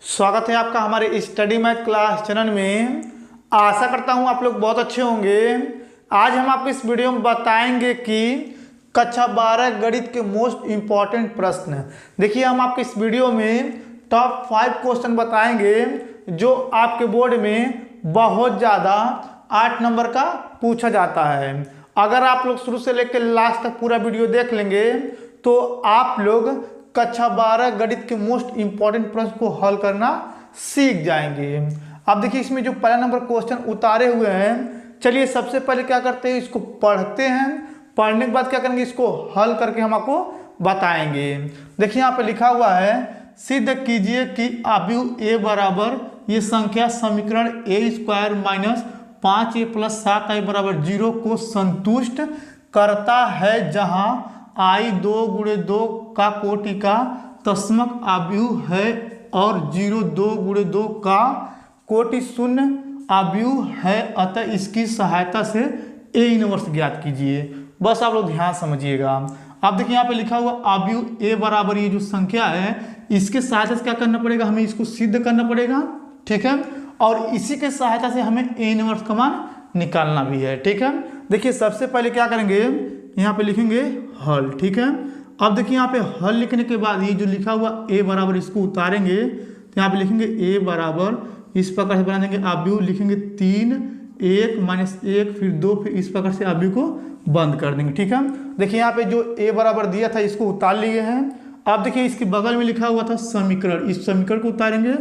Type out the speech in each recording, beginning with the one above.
स्वागत है आपका हमारे स्टडी मैथ क्लास चैनल में। आशा करता हूं आप लोग बहुत अच्छे होंगे। आज हम आपको इस वीडियो में बताएंगे कि कक्षा 12 गणित के मोस्ट इम्पॉर्टेंट प्रश्न। देखिए, हम आपको इस वीडियो में टॉप 5 क्वेश्चन बताएंगे जो आपके बोर्ड में बहुत ज़्यादा 8 नंबर का पूछा जाता है। अगर आप लोग शुरू से लेकर लास्ट तक पूरा वीडियो देख लेंगे तो आप लोग कक्षा 12 गणित के मोस्ट इंपॉर्टेंट प्रश्न को हल करना सीख जाएंगे। अब देखिए, इसमें जो पहला नंबर क्वेश्चन उतारे हुए हैं, चलिए सबसे पहले क्या करते हैं, इसको पढ़ते हैं। पढ़ने के बाद क्या करेंगे, इसको हल करके हम आपको बताएंगे। देखिए, यहाँ पे लिखा हुआ है, सिद्ध कीजिए कि अवयव ए बराबर ये संख्या समीकरण ए square minus 5a plus 7i बराबर 0 को संतुष्ट करता है, जहां i 2 गुणे 2 का कोटि का तस्मक अवयव है और 0 2 गुणे 2 का कोटि शून्य अवयव है। अतः इसकी सहायता से ए इनवर्स ज्ञात कीजिए। बस आप लोग ध्यान समझिएगा। अब देखिए, यहाँ पे लिखा हुआ अवयव ए बराबर ये जो संख्या है, इसके सहायता से क्या करना पड़ेगा, हमें इसको सिद्ध करना पड़ेगा, ठीक है। और इसी के सहायता से हमें ए इनवर्स का मान निकालना भी है, ठीक है। देखिए, सबसे पहले क्या करेंगे, यहाँ पे लिखेंगे हल, ठीक है। अब देखिए, यहाँ पे हल लिखने के बाद ये जो लिखा हुआ ए बराबर इसको उतारेंगे तो यहाँ पे लिखेंगे ए बराबर इस प्रकार से बना देंगे अवयव, लिखेंगे 3 1 माइनस 1 फिर 2 फिर इस प्रकार से अवयव को बंद कर देंगे, ठीक है। देखिए, यहाँ पे जो ए बराबर दिया था इसको उतार लिए हैं। अब देखिए, इसके बगल में लिखा हुआ था समीकरण, इस समीकरण को उतारेंगे।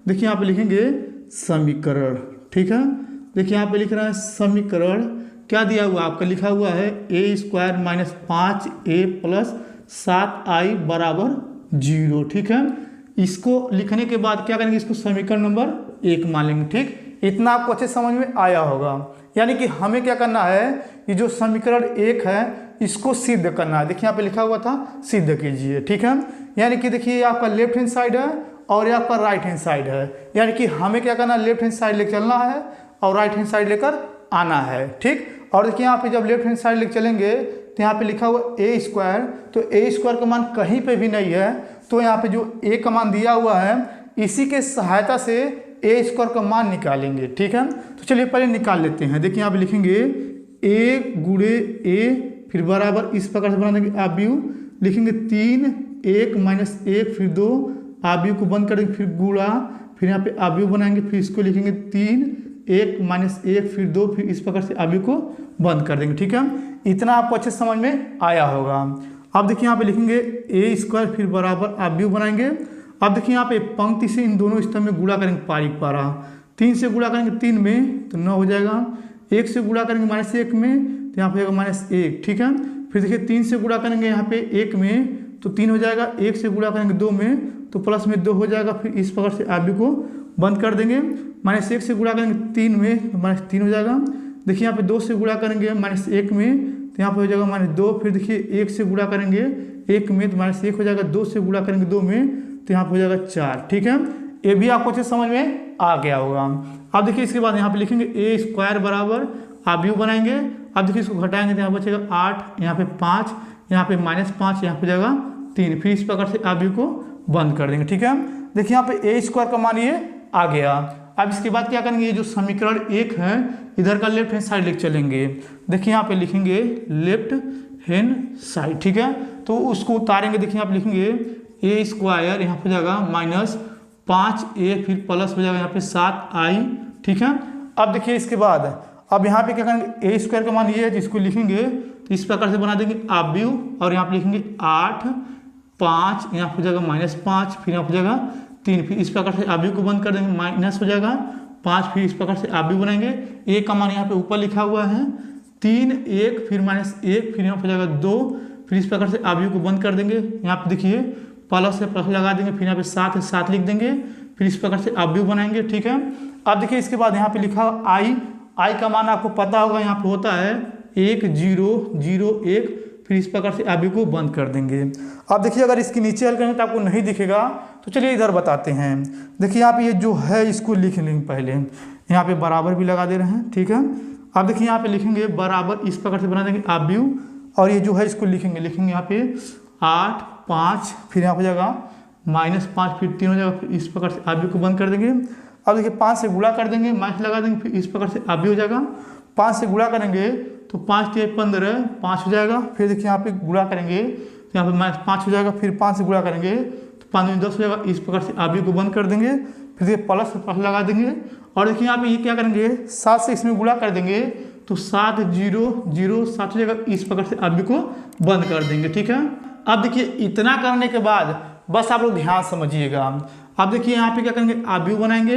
देखिए, यहाँ पे लिखेंगे समीकरण, ठीक है। देखिए, यहाँ पे लिख रहा है समीकरण, क्या दिया हुआ आपका, लिखा हुआ है ए square minus 5a plus 7i बराबर 0, ठीक है। इसको लिखने के बाद क्या करेंगे, इसको समीकरण नंबर 1 मान लेंगे, ठीक। इतना आपको अच्छे समझ में आया होगा। यानी कि हमें क्या करना है, ये जो समीकरण 1 है इसको सिद्ध करना है। देखिए, यहाँ पे लिखा हुआ था सिद्ध कीजिए, ठीक है। यानी कि देखिए, ये आपका लेफ्ट हैंड साइड है और ये आपका राइट हैंड साइड है। यानी कि हमें क्या करना है, लेफ्ट हैंड साइड लेकर चलना है और राइट हैंड साइड लेकर आना है, ठीक। और देखिए, यहाँ पे जब लेफ्ट हैंड साइड लेकर चलेंगे तो यहाँ पे लिखा हुआ ए स्क्वायर, तो ए स्क्वायर का मान कहीं पे भी नहीं है, तो यहाँ पे जो ए का मान दिया हुआ है इसी के सहायता से ए स्क्वायर का मान निकालेंगे, ठीक है। तो चलिए पहले निकाल लेते हैं। देखिए, यहाँ पे लिखेंगे ए गुणे ए फिर बराबर इस प्रकार से बना देंगे अवयव, लिखेंगे 3 1 माइनस 1 फिर 2 अवयव को बंद कर देंगे, फिर गुणा, फिर यहाँ पे अवयव बनाएंगे, फिर इसको लिखेंगे 3 1 माइनस 1 फिर 2 फिर इस प्रकार से अवयव को बंद कर देंगे, ठीक है। इतना आपको अच्छे समझ में आया होगा। अब देखिए, यहाँ पे लिखेंगे ए स्क्वायर फिर बराबर अवयव बनाएंगे। अब देखिए, यहाँ पे पंक्ति से इन दोनों स्तंभ में गुणा करेंगे पारीक पारा, 3 से गुणा करेंगे 3 में तो 9 हो जाएगा, 1 से गुणा करेंगे माइनस 1 में तो यहाँ पे होगा -1, ठीक है। फिर देखिए, 3 से गुणा करेंगे यहाँ पे 1 में तो 3 हो जाएगा, 1 से गुणा करेंगे 2 में तो प्लस में 2 हो जाएगा, फिर इस प्रकार से अवयव को बंद कर देंगे। -1 से गुणा करेंगे 3 में तो -3 हो जाएगा। देखिए, यहाँ पे 2 से गुणा करेंगे -1 में तो यहाँ पे हो जाएगा -2, फिर देखिए 1 से गुणा करेंगे 1 में तो -1 हो जाएगा, 2 से गुणा करेंगे 2 में तो यहाँ पे हो जाएगा 4, ठीक है। ये भी आपको अच्छे समझ में आ गया होगा। अब देखिए, इसके बाद यहाँ पे लिखेंगे ए स्क्वायर बराबर अवयव बनाएंगे। अब देखिए, इसको घटाएंगे तो यहाँ बचेगा 8, यहाँ पे 5, यहाँ पे -5, यहाँ पे जाएगा 3, फिर इस प्रकार से अवयव को बंद कर देंगे, ठीक है। देखिए, यहाँ पे ए स्क्वायर का मान ये आ गया। अब इसके बाद क्या करेंगे, ये जो समीकरण 1 है इधर का लेफ्ट हैंड साइड लेके चलेंगे। देखिए, यहाँ पे लिखेंगे लेफ्ट हैंड साइड, ठीक है। तो उसको उतारेंगे। देखिए, यहाँ पे लिखेंगे ए स्क्वायर, यहाँ पे जाएगा -5a फिर प्लस हो जाएगा यहाँ पे 7i, ठीक है। अब देखिए, इसके बाद अब यहाँ पे क्या करेंगे, ए स्क्वायर का मान ये है जिसको लिखेंगे तो इस प्रकार से बना देंगे अवयव, और यहाँ पे लिखेंगे 8 5, यहाँ पे हो जाएगा -5 फिर यहाँ पे जाएगा 3, फिर इस प्रकार से अवयव को बंद कर देंगे, माइनस हो जाएगा 5, फिर इस प्रकार से अवयव बनाएंगे। ए का मान यहाँ पे ऊपर लिखा हुआ है 3 1 फिर -1 फिर यहाँ पे जाएगा 2, फिर इस प्रकार से अवयव को बंद कर देंगे। यहाँ पे देखिए प्लस से प्लस लगा देंगे, फिर यहाँ पे 7 लिख देंगे, फिर इस प्रकार से अवयव बनाएंगे, ठीक है। अब देखिए, इसके बाद यहाँ पे लिखा आई का मान आपको पता होगा, यहाँ पे होता है 1 0 0 1, फिर इस प्रकार से अवयव को बंद कर देंगे। अब देखिए, अगर इसके नीचे हल करेंगे तो आपको नहीं दिखेगा, तो चलिए इधर बताते हैं। देखिए, यहाँ पे ये जो है इसको लिख लेंगे पहले, यहाँ पे बराबर भी लगा दे रहे हैं, ठीक है। अब देखिए, यहाँ पे लिखेंगे बराबर इस प्रकार से बना देंगे अवयव, और ये जो है इसको लिखेंगे यहाँ पे 8 5 फिर यहाँ पे जाएगा -5 फिर 3 हो जाएगा, फिर इस प्रकार से आप भी को बंद कर देंगे। अब देखिए 5 से गुणा कर देंगे, माइनस लगा देंगे, फिर इस प्रकार से आप भी हो जाएगा। 5 से गुणा करेंगे तो 5 × 15 5 हो जाएगा। फिर देखिए यहाँ पे गुणा करेंगे तो यहाँ पे -5 हो जाएगा, फिर 5 से गुणा करेंगे तो 5 में 10 हो जाएगा। इस प्रकार से आप भी को बंद कर देंगे। फिर देखिए प्लस लगा देंगे और देखिए यहाँ पे ये क्या करेंगे 7 से इसमें गुणा कर देंगे तो 7 0 0 7 हो जाएगा। इस प्रकार से आप भी को बंद कर देंगे, ठीक है। अब देखिए इतना करने के बाद बस आप लोग ध्यान समझिएगा। अब देखिए यहाँ पे क्या करेंगे आप भी बनाएंगे।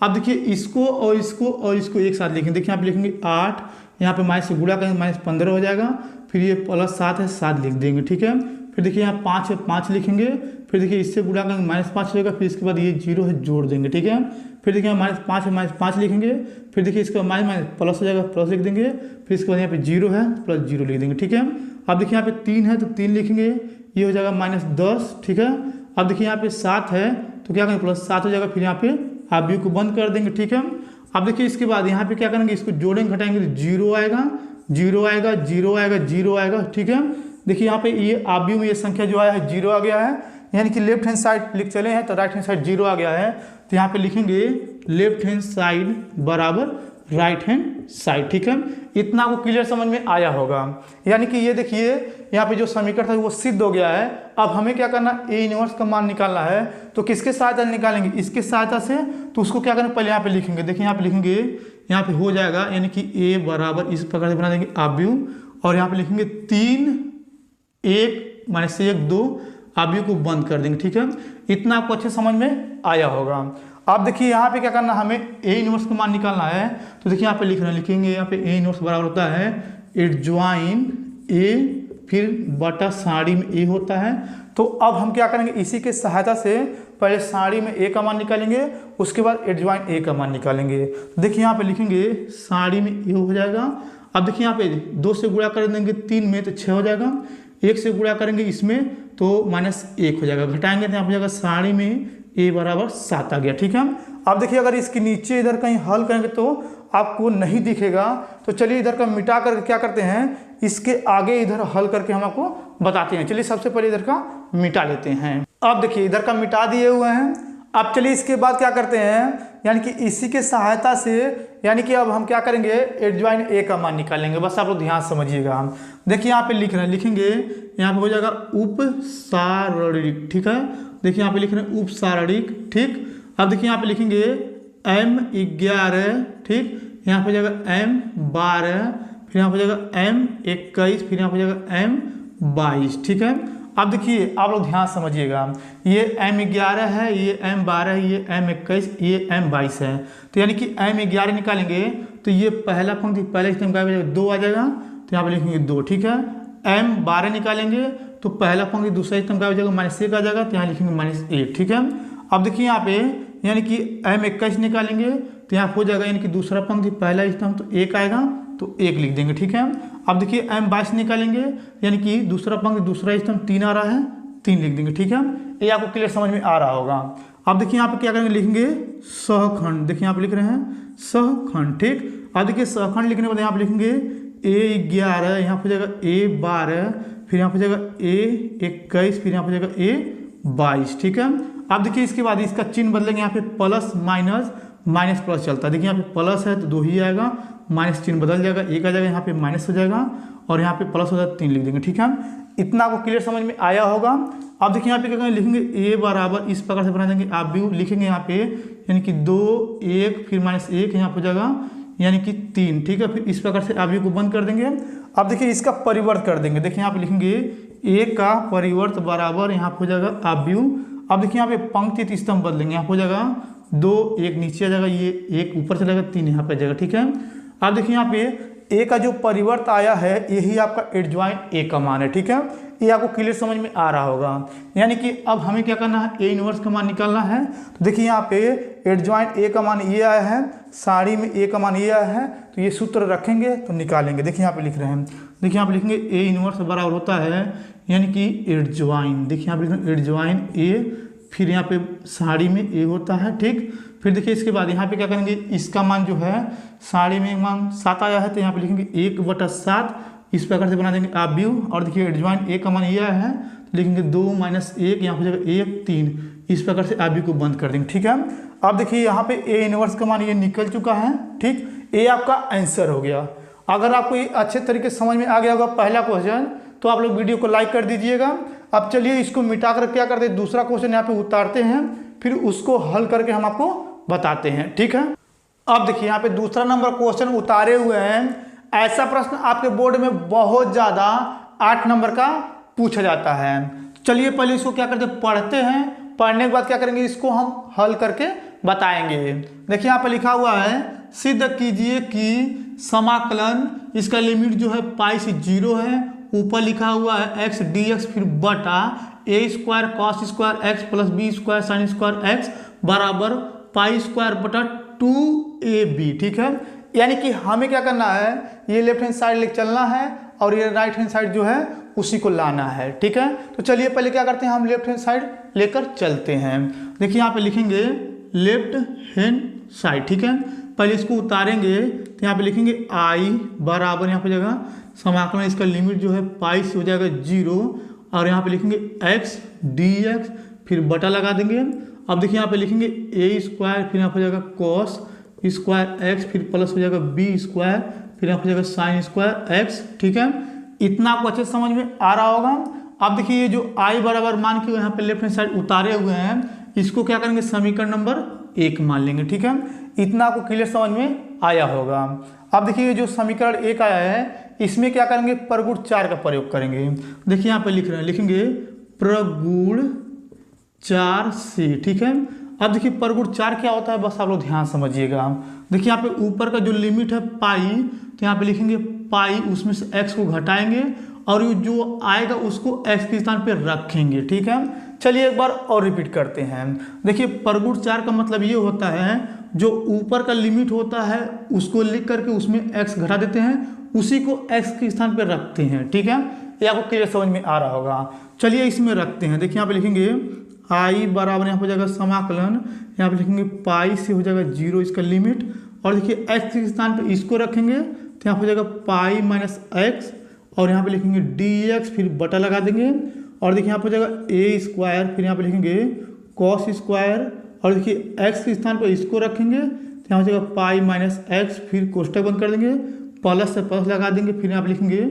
अब देखिए इसको और इसको और इसको एक साथ लिखेंगे। देखिए यहाँ पे लिखेंगे 8, यहाँ पे माइनस से गुणा करेंगे -15 हो जाएगा। फिर ये +7 है 7 लिख देंगे, ठीक है। फिर देखिए यहाँ 5 है 5 लिखेंगे। फिर देखिए इससे गुणा करेंगे -5 हो जाएगा। फिर इसके बाद ये 0 है जोड़ देंगे, ठीक है। फिर देखिए -5 है -5 लिखेंगे। फिर देखिए इसका माइनस प्लस हो जाएगा, प्लस लिख देंगे। फिर इसके बाद यहाँ पे 0 है प्लस 0 लिख देंगे, ठीक है। अब देखिए यहाँ पे 3 है तो 3 लिखेंगे, ये हो जाएगा -10, ठीक है। अब देखिए यहाँ पे 7 है तो क्या करेंगे +7 हो जाएगा। फिर यहाँ पे आप भी को बंद कर देंगे, ठीक है। अब देखिए इसके बाद यहाँ पे क्या करेंगे इसको जोड़ेंगे घटाएंगे तो 0 आएगा 0 आएगा 0 आएगा 0 आएगा, ठीक है। देखिए यहाँ पे ये आप भी में ये संख्या जो आया है 0 आ गया है, यानी कि लेफ्ट हैंड साइड लिख चले हैं तो राइट हैंड साइड 0 आ गया है। तो यहाँ पे लिखेंगे लेफ्ट हैंड साइड बराबर राइट हैंड साइड, ठीक है। इतना को क्लियर समझ में आया होगा। यानी कि ये देखिए यहाँ पे जो समीकरण था वो सिद्ध हो गया है। अब हमें क्या करना ए इनवर्स का मान निकालना है। तो किसके सहायता से निकालेंगे, इसके सहायता से। तो उसको क्या करना पहले यहाँ पे लिखेंगे। देखिए यहाँ पे लिखेंगे, यहाँ पे हो जाएगा यानी कि ए बराबर इस प्रकार से बना देंगे आव्यूह, और यहाँ पे लिखेंगे 3 1 -1 2 आव्यूह को बंद कर देंगे, ठीक है। इतना आपको अच्छे समझ में आया होगा। अब देखिए यहाँ पे क्या करना हमें ए इनवर्स का मान निकालना है। तो देखिए यहाँ पे लिख रहे हैं, लिखेंगे यहाँ पे ए इनवर्स बराबर होता है एडज्वाइन ए फिर बटा साड़ी में ए होता है। तो अब हम क्या करेंगे इसी के सहायता से पहले साड़ी में ए का मान निकालेंगे, उसके बाद एडज्वाइन ए का मान निकालेंगे। तो देखिए यहाँ पे लिखेंगे साड़ी में ए हो जाएगा। अब देखिए यहाँ पे 2 से गुणा कर देंगे 3 में तो 6 हो जाएगा। 1 से गुणा करेंगे इसमें तो -1 हो जाएगा, घटाएंगे तो यहाँ पे जाएगा साड़ी में ए बराबर 7 आ गया, ठीक है। अब देखिए अगर इसके नीचे इधर कहीं हल करेंगे तो आपको नहीं दिखेगा। तो चलिए इधर का मिटा करके क्या करते हैं इसके आगे इधर हल करके हम आपको बताते हैं। चलिए सबसे पहले इधर का मिटा लेते हैं। अब देखिए इधर का मिटा दिए हुए हैं। अब चलिए इसके बाद क्या करते हैं, यानी कि इसी के सहायता से यानी कि अब हम क्या करेंगे एडज्वाइन ए का मान निकालेंगे। बस आप लोग ध्यान समझिएगा। देखिए यहाँ पे लिख रहे हैं, लिखेंगे यहाँ पे हो जाएगा उपसारणिक, ठीक है। देखिए यहाँ पे लिख रहे हैं उपसारणिक, ठीक। अब देखिए यहाँ पे लिखेंगे M11, ठीक। यहाँ पे जाएगा M12, फिर यहाँ पे जाएगा M21, फिर यहाँ पे जाएगा M22, ठीक है। अब देखिए आप लोग ध्यान समझिएगा, ये M11 है, ये M12 है, ये M21, ये M22 है। तो यानी कि M11 निकालेंगे तो ये पहला पंक्ति पहले स्तंभ का 2 आ जाएगा, तो यहाँ पे लिखेंगे 2, ठीक है। M12 निकालेंगे तो पहला पंक्ति दूसरा स्तंभ का हो जाएगा -1 आ जाएगा, तो यहाँ लिखेंगे -1, ठीक है। अब देखिए यहाँ पे यानी कि M21 निकालेंगे तो यहाँ हो जाएगा यानी कि दूसरा पंक्ति पहला स्तंभ तो 1 आएगा तो 1 लिख देंगे, ठीक है। अब देखिए M22 निकालेंगे यानी कि दूसरा पंक्ति दूसरा स्तंभ 3 आ रहा है, 3 लिख देंगे, ठीक है। ये आपको क्लियर समझ में आ रहा होगा। अब देखिए यहाँ पे क्या करेंगे, लिखेंगे सहखंड। देखिए यहाँ पे लिख रहे हैं सहखंड, ठीक। अब देखिए सहखंड लिखने के बाद यहाँ पे लिखेंगे A11, यहाँ पे जाएगा A12, फिर यहाँ पे जाएगा A21, फिर यहाँ पे जाएगा A22, ठीक है। अब देखिए इसके बाद इसका चिन्ह बदलेंगे, यहाँ पे प्लस माइनस माइनस प्लस चलता है। देखिए यहाँ पे प्लस है तो 2 ही आएगा, माइनस चिन्ह बदल जाएगा, 1 आ जाएगा, यहाँ पे माइनस हो जाएगा और यहाँ पे प्लस हो जाएगा 3 लिख देंगे, ठीक है। इतना आपको क्लियर समझ में आया होगा। अब देखिए यहाँ पे क्या करेंगे, लिखेंगे ए बराबर इस प्रकार से बना देंगे आप भी लिखेंगे यहाँ पे यानी कि 2 1 फिर -1 यहाँ पे जाएगा यानी कि 3, ठीक है। फिर इस प्रकार से आप को बंद कर देंगे। अब देखिए इसका परिवर्त कर देंगे। देखिए यहाँ पे लिखेंगे ए का परिवर्त बराबर यहाँ पे हो जाएगा आव्यूह। अब देखिए यहाँ पे पंक्ति स्तंभ बदलेंगे, यहाँ पे हो जाएगा 2 1 नीचे आ जाएगा, ये 1 ऊपर चलेगा, 3 यहाँ पे आ जाएगा, ठीक है। अब देखिए यहाँ पे ए का जो परिवर्त आया है यही आपका एडज्वाइन ए का मान है, ठीक है। ये आपको क्लियर समझ में आ रहा होगा। यानी कि अब हमें क्या करना है, ए इनवर्स का मान निकालना है। तो देखिए यहाँ पे एडज्वाइन ए का मान ये आया है, साड़ी में ए का मान ये आया है, तो ये सूत्र रखेंगे तो निकालेंगे। देखिए यहाँ पे लिख रहे हैं, देखिए यहाँ पे लिखेंगे ए इनवर्स बराबर होता है यानी कि एडज्वाइन। देखिए यहाँ पे लिख रहे हैं एडज्वाइन ए, फिर यहाँ पे साड़ी में ए होता है, ठीक। फिर देखिए इसके बाद यहाँ पे क्या करेंगे, इसका मान जो है साड़ी में मान 7 आया है तो यहाँ पे लिखेंगे 1/7 इस प्रकार से बना देंगे आव्यूह। और देखिए एडज्वाइन ए का मान ये आया है लिखेंगे 2 माइनस 1, यहाँ हो जाएगा 1 3। इस प्रकार से आप भी को बंद कर देंगे। ठीक है, अब देखिए यहाँ पे ए इनवर्स का मान ये निकल चुका है। ठीक, ये आपका आंसर हो गया। अगर आपको ये अच्छे तरीके से समझ में आ गया होगा पहला क्वेश्चन, तो आप लोग वीडियो को लाइक कर दीजिएगा। अब चलिए इसको मिटा कर क्या करते हैं, दूसरा क्वेश्चन यहाँ पे उतारते हैं, फिर उसको हल करके हम आपको बताते हैं। ठीक है, अब देखिए यहाँ पे दूसरा नंबर क्वेश्चन उतारे हुए हैं। ऐसा प्रश्न आपके बोर्ड में बहुत ज़्यादा 8 नंबर का पूछा जाता है। चलिए पहले इसको क्या करते हैं, पढ़ते हैं। पढ़ने के बाद क्या करेंगे, इसको हम हल करके बताएंगे। देखिए यहाँ पे लिखा हुआ है, सिद्ध कीजिए कि समाकलन, इसका लिमिट जो है पाई से 0 है। ऊपर लिखा हुआ है एक्स डी एक्स, फिर बटा A square cos square X plus B square sine square X बराबर पाई स्क्वायर बटा 2ab। ठीक है, यानी कि हमें क्या करना है, ये लेफ्ट हैंड साइड लेके चलना है और ये राइट हैंड साइड जो है उसी को लाना है। ठीक है, तो चलिए पहले क्या करते हैं, हम लेफ्ट हैंड साइड लेकर चलते हैं। देखिए यहाँ पे लिखेंगे लेफ्ट हैंड साइड। ठीक है, पहले इसको उतारेंगे तो यहाँ पे लिखेंगे आई बराबर, यहाँ पे जगह समाकलन, इसका लिमिट जो है पाई से हो जाएगा 0 और यहाँ पे लिखेंगे एक्स डी एक्स, फिर बटा लगा देंगे। अब देखिए यहाँ पे लिखेंगे ए स्क्वायर, फिर यहाँ पे हो जाएगा कॉस स्क्वायर एक्स, फिर प्लस हो जाएगा बी स्क्वायर, फिर यहाँ पे हो जाएगा साइन स्क्वायर एक्स। ठीक है, इतना आपको अच्छे से समझ में आ रहा होगा। अब देखिए ये जो आई बराबर मान के यहाँ पे लेफ्ट हैंड साइड उतारे हुए हैं, इसको क्या करेंगे, समीकरण नंबर 1 मान लेंगे। ठीक है, इतना आपको क्लियर समझ में आया होगा। अब देखिए जो समीकरण 1 आया है, इसमें क्या करेंगे, प्रगुण 4 का प्रयोग करेंगे। देखिए यहाँ पे लिख रहे हैं, लिखेंगे प्रगुण 4 से। ठीक है, अब देखिए प्रगुण 4 क्या होता है, बस आप लोग ध्यान समझिएगा। देखिए यहाँ पे ऊपर का जो लिमिट है पाई, तो यहाँ पे लिखेंगे पाई, उसमें से x को घटाएंगे और ये जो आएगा उसको x के स्थान पे रखेंगे। ठीक है, चलिए एक बार और रिपीट करते हैं। देखिए प्रगुण 4 का मतलब ये होता है, जो ऊपर का लिमिट होता है उसको लिख करके उसमें x घटा देते हैं, उसी को x के स्थान पे रखते हैं। ठीक है, ये आपको क्लियर समझ में आ रहा होगा। चलिए इसमें रखते हैं। देखिए यहाँ पे लिखेंगे आई बराबर, यहाँ हो जाएगा समाकलन, यहाँ पे लिखेंगे पाई से हो जाएगा 0 इसका लिमिट, और देखिए x के स्थान पे इसको रखेंगे तो यहाँ हो जाएगा पाई माइनस एक्स, और यहाँ पे लिखेंगे डी एक्स, फिर बटा लगा देंगे, और देखिए यहाँ पे हो जाएगा ए स्क्वायर, फिर यहाँ पे लिखेंगे कॉस स्क्वायर, और देखिए x के स्थान पर इसको रखेंगे तो यहाँ हो जाएगा पाई माइनस एक्स, फिर कोष्टक बंद कर देंगे, प्लस से प्लस लगा देंगे, फिर यहाँ पे लिखेंगे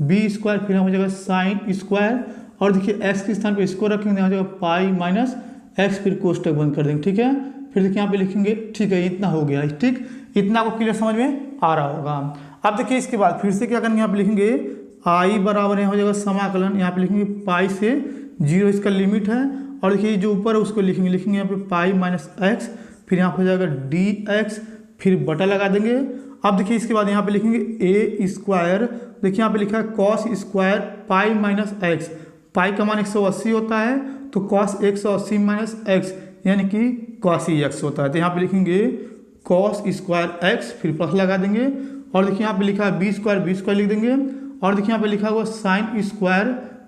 बी स्क्वायर, फिर यहाँ हो जाएगा साइन स्क्वायर, और देखिए x के स्थान पे इसको रखेंगे, यहाँ हो जाएगा पाई माइनस एक्स, फिर कोष्टक बंद कर देंगे। ठीक है, फिर देखिए यहाँ पे लिखेंगे। ठीक है, इतना हो गया। ठीक, इतना आपको क्लियर समझ में आ रहा होगा। अब देखिए इसके बाद फिर से क्या करेंगे, यहाँ पे लिखेंगे आई बराबर, यहाँ हो जाएगा समाकलन, यहाँ पे लिखेंगे पाई से 0 इसका लिमिट है, और देखिए जो ऊपर है उसको लिखेंगे यहाँ पे पाई माइनस एक्स, फिर यहाँ हो जाएगा डी एक्स, फिर बटा लगा देंगे। अब देखिए इसके बाद यहाँ पे लिखेंगे ए स्क्वायर, देखिए यहाँ पे लिखा है cos square pi minus X, pi का मान 180 होता है, तो कॉस 180 माइनस एक्स यानी कि कॉसी एक्स होता है, तो यहाँ पे लिखेंगे कॉस स्क्वायर एक्स, फिर प्लस लगा देंगे, और देखिए यहाँ पे लिखा है बी स्क्वायर लिख देंगे, और देखिए यहाँ पे लिखा हुआ sine square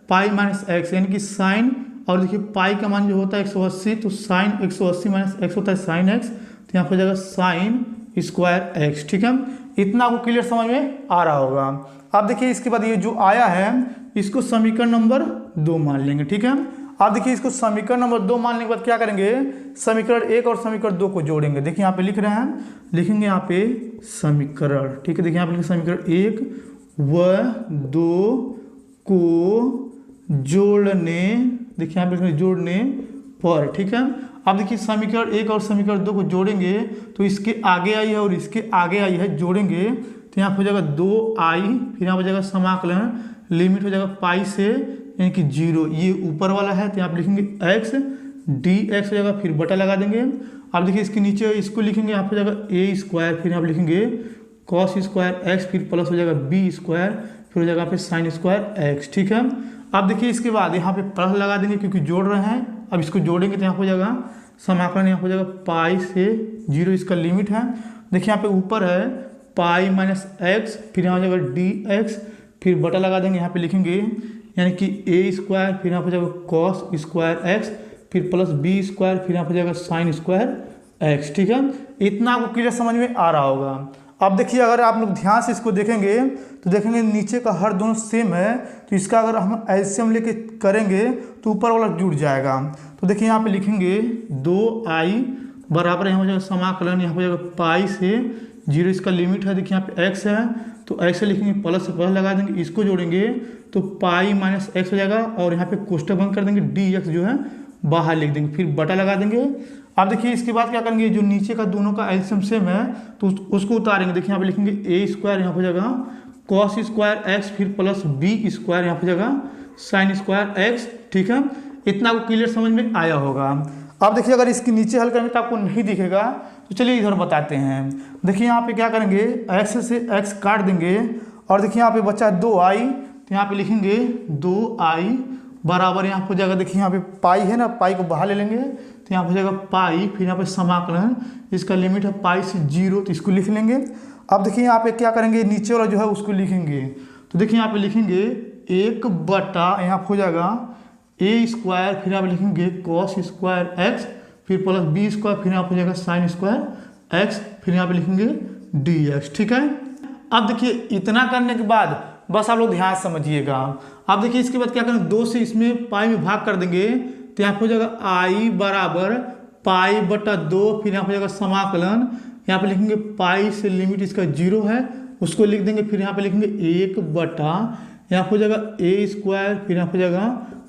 pi minus x यानी कि साइन, और देखिए पाई का मान जो होता है 180, तो साइन 180 माइनस एक्स होता है साइन एक्स, तो यहाँ पे हो जाएगा साइन स्क्वायर एक्स। ठीक है, इतना आपको क्लियर समझ में आ रहा होगा। अब देखिए इसके बाद ये जो आया है इसको समीकरण नंबर 2 मान लेंगे। ठीक है, अब देखिए इसको समीकरण नंबर 2 मानने के बाद क्या करेंगे, समीकरण 1 और समीकरण 2 को जोड़ेंगे। देखिए यहाँ पे लिख रहे हैं, लिखेंगे यहाँ पे समीकरण। ठीक है, देखिए यहाँ पे लिखेंगे समीकरण 1 व 2 को जोड़ने, देखिए यहाँ पे लिखेंगे जोड़ने पर। ठीक है, अब देखिए समीकरण 1 और समीकरण 2 को जोड़ेंगे तो इसके आगे आई है और इसके आगे आई है, जोड़ेंगे तो यहाँ पे हो जाएगा 2i, फिर यहाँ हो जाएगा समाकलन, लिमिट हो जाएगा पाई से यानी कि 0, ये ऊपर वाला है तो यहाँ पे लिखेंगे x डी एक्स हो जाएगा, फिर बटा लगा देंगे। अब देखिए इसके नीचे इसको लिखेंगे, यहाँ पे हो जाएगा ए स्क्वायर, फिर यहाँ पे लिखेंगे कॉस स्क्वायर एक्स, फिर प्लस हो जाएगा बी स्क्वायर, फिर हो जाएगा यहाँ पे साइन स्क्वायर एक्स। ठीक है, अब देखिए इसके बाद यहाँ पे प्लस लगा देंगे क्योंकि जोड़ रहे हैं। अब इसको जोड़ेंगे तो यहाँ हो जाएगा समाकलन, यहाँ हो जाएगा पाई से 0 इसका लिमिट है। देखिए यहाँ पे ऊपर है पाई माइनस एक्स, फिर यहाँ हो जाएगा डी एक्स, फिर बटा लगा देंगे, यहाँ पे लिखेंगे यानी कि ए स्क्वायर, फिर यहाँ हो जाएगा कॉस स्क्वायर एक्स, फिर प्लस बी स्क्वायर, फिर यहाँ हो जाएगा साइन स्क्वायर एक्स। ठीक है, इतना आपको क्लियर समझ में आ रहा होगा। अब देखिए अगर आप लोग ध्यान से इसको देखेंगे तो देखेंगे नीचे का हर दोनों सेम है, तो इसका अगर हम एलसीएम लेके करेंगे तो ऊपर वाला जुड़ जाएगा। तो देखिए यहाँ पे लिखेंगे 2i बराबर यहाँ हो जाएगा समाकलन, यहाँ हो जाएगा पाई से 0, इसका लिमिट है देखिए यहाँ पे x है, तो x से लिखेंगे प्लस से प्लस लगा देंगे, इसको जोड़ेंगे तो पाई माइनस एक्स हो जाएगा, और यहाँ पे कोष्टक बंद कर देंगे, dx जो है बाहर लिख देंगे, फिर बटा लगा देंगे। अब देखिए इसके बाद क्या करेंगे, जो नीचे का दोनों का एलसीएम सेम है तो उसको उतारेंगे। देखिए यहाँ पे लिखेंगे ए स्क्वायर यहाँ हो जाएगा कॉस स्क्वायर एक्स, फिर प्लस बी स्क्वायर यहाँ हो जाएगा साइन स्क्वायर एक्स। ठीक है, इतना आपको क्लियर समझ में आया होगा। अब देखिए अगर इसके नीचे हल करेंगे तो आपको नहीं दिखेगा, तो चलिए इधर बताते हैं। देखिए यहाँ पे क्या करेंगे, एक्स से एक्स काट देंगे, और देखिए यहाँ पे बचा 2i, तो यहाँ पे लिखेंगे 2i बराबर यहाँ हो जाएगा, देखिए यहाँ पे पाई है ना, पाई को बाहर ले लेंगे तो यहाँ हो जाएगा पाई, फिर यहाँ पे समाकलन, इसका लिमिट है पाई से 0, तो इसको लिख लेंगे। अब देखिए यहाँ पे क्या करेंगे, नीचे वाला जो है उसको लिखेंगे, तो देखिए यहाँ पे लिखेंगे 1 बटा यहाँ हो जाएगा ए स्क्वायर, फिर यहाँ पे लिखेंगे कॉस स्क्वायर एक्स, फिर प्लस बी स्क्वायर, फिर यहाँ हो जाएगा साइन स्क्वायर एक्स, फिर यहाँ पे लिखेंगे dx। ठीक है, अब देखिए इतना करने के बाद बस आप लोग ध्यान समझिएगा। अब देखिए इसके बाद क्या करेंगे, 2 से इसमें पाई में भाग कर देंगे, तो यहाँ हो जाएगा आई बराबर पाई बटा 2, फिर यहाँ हो जाएगा समाकलन, यहाँ पे लिखेंगे पाई से लिमिट इसका 0 है उसको लिख देंगे, फिर यहाँ पे लिखेंगे 1 बटा यहाँ हो जाएगा ए स्क्वायर, फिर यहाँ हो जाएगा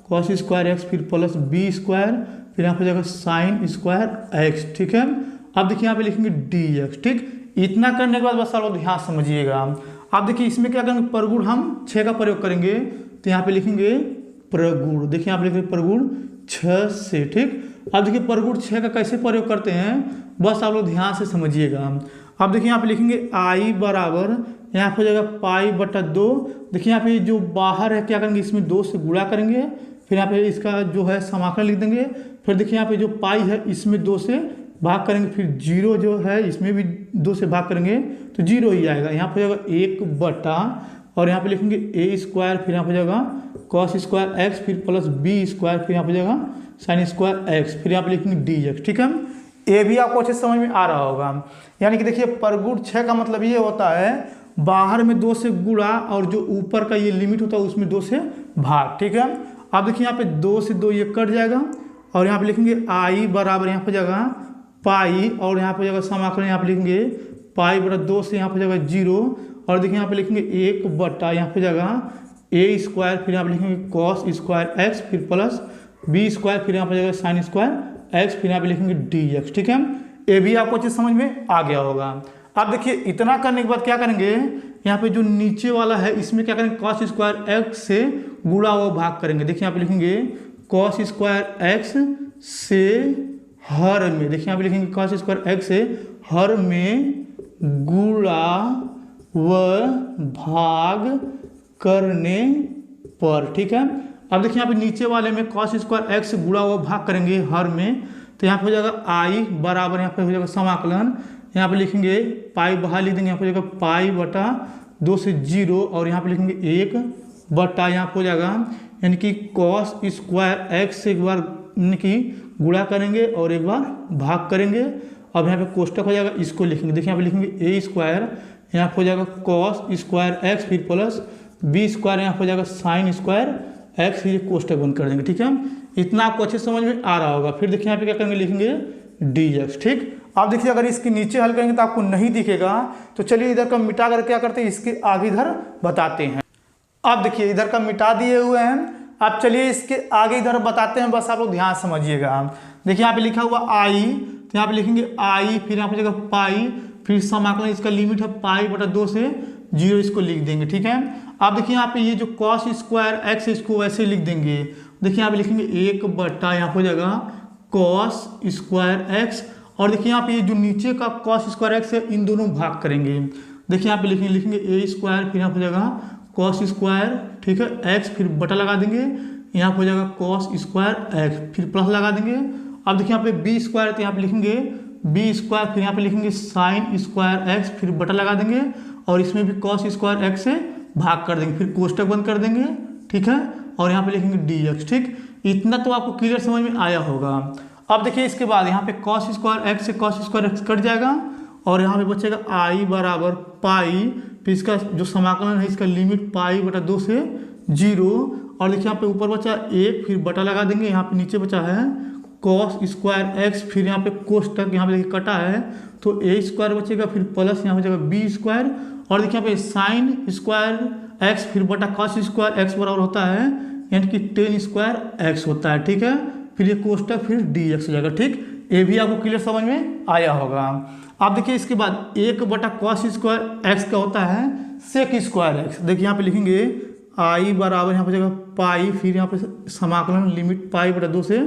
कॉस स्क्वायर एक्स, फिर प्लस बी स्क्वायर, फिर यहाँ हो जाएगा साइन स्क्वायर एक्स। ठीक है, अब देखिए यहाँ पे लिखेंगे dx। ठीक, इतना करने के बाद बस आप लोग ध्यान समझिएगा। अब देखिए इसमें क्या करेंगे, परगुण हम 6 का प्रयोग करेंगे, तो यहाँ पे लिखेंगे प्रगुण, देखिए यहाँ पे लिखेंगे प्रगुण 6 से। ठीक, अब देखिए प्रगुण 6 का कैसे प्रयोग करते हैं, बस आप लोग ध्यान से समझिएगा। अब देखिए यहाँ पे लिखेंगे i बराबर यहाँ पे हो जाएगा पाई बटा 2, देखिए यहाँ पे जो बाहर है क्या करेंगे, इसमें 2 से गुणा करेंगे, फिर यहाँ पे इसका जो है समाकलन लिख देंगे, फिर देखिए यहाँ पे जो पाई है इसमें 2 से भाग करेंगे, फिर 0 जो है इसमें भी 2 से भाग करेंगे तो 0 ही आएगा, यहाँ पे हो जाएगा 1 बटा, और यहाँ पे लिखेंगे ए स्क्वायर, फिर यहाँ पे हो जाएगा कॉस स्क्वायर एक्स, फिर प्लस बी स्क्वायर, फिर यहाँ पे हो जाएगा साइन स्क्वायर एक्स, फिर यहाँ पे लिखेंगे dx। ठीक है, ये भी आपको अच्छे समझ में आ रहा होगा। यानी कि देखिए परगुण 6 का मतलब ये होता है बाहर में 2 से गुणा, और जो ऊपर का ये लिमिट होता है उसमें 2 से भाग। ठीक है, अब देखिए यहाँ पे 2 से 2 ये कट जाएगा, और यहाँ पे लिखेंगे आई बराबर यहाँ पे जाएगा पाई, और यहाँ पे जाएगा समाकलन, यहाँ पे लिखेंगे पाई बटा 2 से यहाँ पे जाएगा 0, और देखिए यहाँ पे लिखेंगे 1 बटा यहाँ पे जाएगा ए स्क्वायर, फिर यहाँ पे लिखेंगे कॉस स्क्वायर एक्स, फिर प्लस बी स्क्वायर, फिर यहाँ पे जाएगा साइन स्क्वायर एक्स, फिर यहाँ पे लिखेंगे dx। ठीक है, ये भी आपको अच्छे समझ में आ गया होगा। अब देखिए इतना करने के बाद क्या करेंगे, यहाँ पे जो नीचे वाला है इसमें क्या करेंगे, कॉस स्क्वायर एक्स से गुणा हुआ भाग करेंगे। देखिए यहाँ पे लिखेंगे कॉस स्क्वायर एक्स से हर में, देखिए यहाँ पे लिखेंगे कॉस स्क्वायर एक्स से हर में गुणा व भाग करने पर। ठीक है, अब देखिए यहाँ पे नीचे वाले में कॉस स्क्वायर एक्स से गुणा हुआ भाग करेंगे हर में, तो यहाँ पे हो जाएगा आई बराबर यहाँ पे हो जाएगा समाकलन, यहाँ पे लिखेंगे पाई बाहर लिख देंगे, यहाँ पे हो जाएगा पाई बटा 2 से 0, और यहाँ पे लिखेंगे 1 बटा यहाँ पे हो जाएगा यानी कि कॉस स्क्वायर एक्स से एक बार यानी कि गुणा करेंगे और एक बार भाग करेंगे। अब यहाँ पे कोष्टक हो जाएगा, इसको लिखेंगे, देखिए यहाँ पे लिखेंगे ए स्क्वायर, यहाँ पे हो जाएगा कॉस स्क्वायर एक्स, फिर प्लस बी स्क्वायर, यहाँ पे हो जाएगा साइन स्क्वायर एक्स, फिर कोष्टक बंद कर देंगे। ठीक है, इतना आपको अच्छे समझ में आ रहा होगा। फिर देखिए यहाँ पे क्या करेंगे, लिखेंगे dx। ठीक, आप देखिए अगर इसके नीचे हल करेंगे तो आपको नहीं दिखेगा, तो चलिए इधर का मिटा कर क्या करते हैं, इसके आगे इधर बताते हैं। अब देखिए इधर का मिटा दिए हुए हैं, अब चलिए इसके आगे इधर बताते हैं, बस आप लोग ध्यान समझिएगा। देखिए यहाँ पे लिखा हुआ आई, तो यहाँ पे लिखेंगे आई, फिर यहाँ पे जगह पाई, फिर समाकलन, इसका लिमिट है पाई बटा 2 से 0, इसको लिख देंगे। ठीक है, अब देखिए यहाँ पे ये जो कॉस स्क्वायर एक्स इसको वैसे लिख देंगे, देखिए यहाँ पे लिखेंगे 1 बटा यहाँ पे हो जाएगा कॉस स्क्वायर एक्स, और देखिए यहाँ पे ये जो नीचे का कॉस स्क्वायर एक्स है इन दोनों भाग करेंगे। देखिए यहाँ पे लिखेंगे ए स्क्वायर, फिर यहाँ पे हो जाएगा कॉस स्क्वायर, ठीक है एक्स, फिर बटा लगा देंगे, यहाँ पे हो जाएगा कॉस स्क्वायर एक्स, फिर प्लस लगा देंगे। अब देखिए यहाँ पे बी स्क्वायर, तो यहाँ पे लिखेंगे बी स्क्वायर, फिर यहाँ पे लिखेंगे साइन स्क्वायर एक्स, फिर बटा लगा देंगे, और इसमें भी कॉस स्क्वायर एक्स से भाग कर देंगे, फिर कोष्टक बंद कर देंगे। ठीक है, और यहाँ पे लिखेंगे dx। ठीक, इतना तो आपको क्लियर समझ में आया होगा। अब देखिए इसके बाद यहाँ पे कॉस स्क्वायर एक्स से कॉस स्क्वायर एक्स कट जाएगा, और यहाँ पे बचेगा आई बराबर पाई, फिर इसका जो समाकलन है इसका लिमिट पाई बटा 2 से 0, और देखिए यहाँ पे ऊपर बचा 1, फिर बटा लगा देंगे, यहाँ पे नीचे बचा है कॉस स्क्वायर एक्स, फिर यहाँ पे कोष्टक यहाँ पे देखिए कटा है तो ए स्क्वायर बचेगा, फिर प्लस यहाँ बचेगा बी स्क्वायर, और देखिए यहाँ पे साइन स्क्वायर एक्स फिर बटा कॉस स्क्वायर एक्स बराबर होता है यानी कि टेन स्क्वायर एक्स होता है, ठीक है। फिर ये कोष्टक फिर डी एक्स हो जाएगा, ठीक। ये भी आपको क्लियर समझ में आया होगा। आप देखिए इसके बाद 1 बटा कॉस स्क्वायर एक्स का होता है सेक स्क्वायर एक्स। देखिए यहाँ पे लिखेंगे आई बराबर यहाँ पे जाएगा पाई, फिर यहाँ पे समाकलन लिमिट पाई बटा 2 से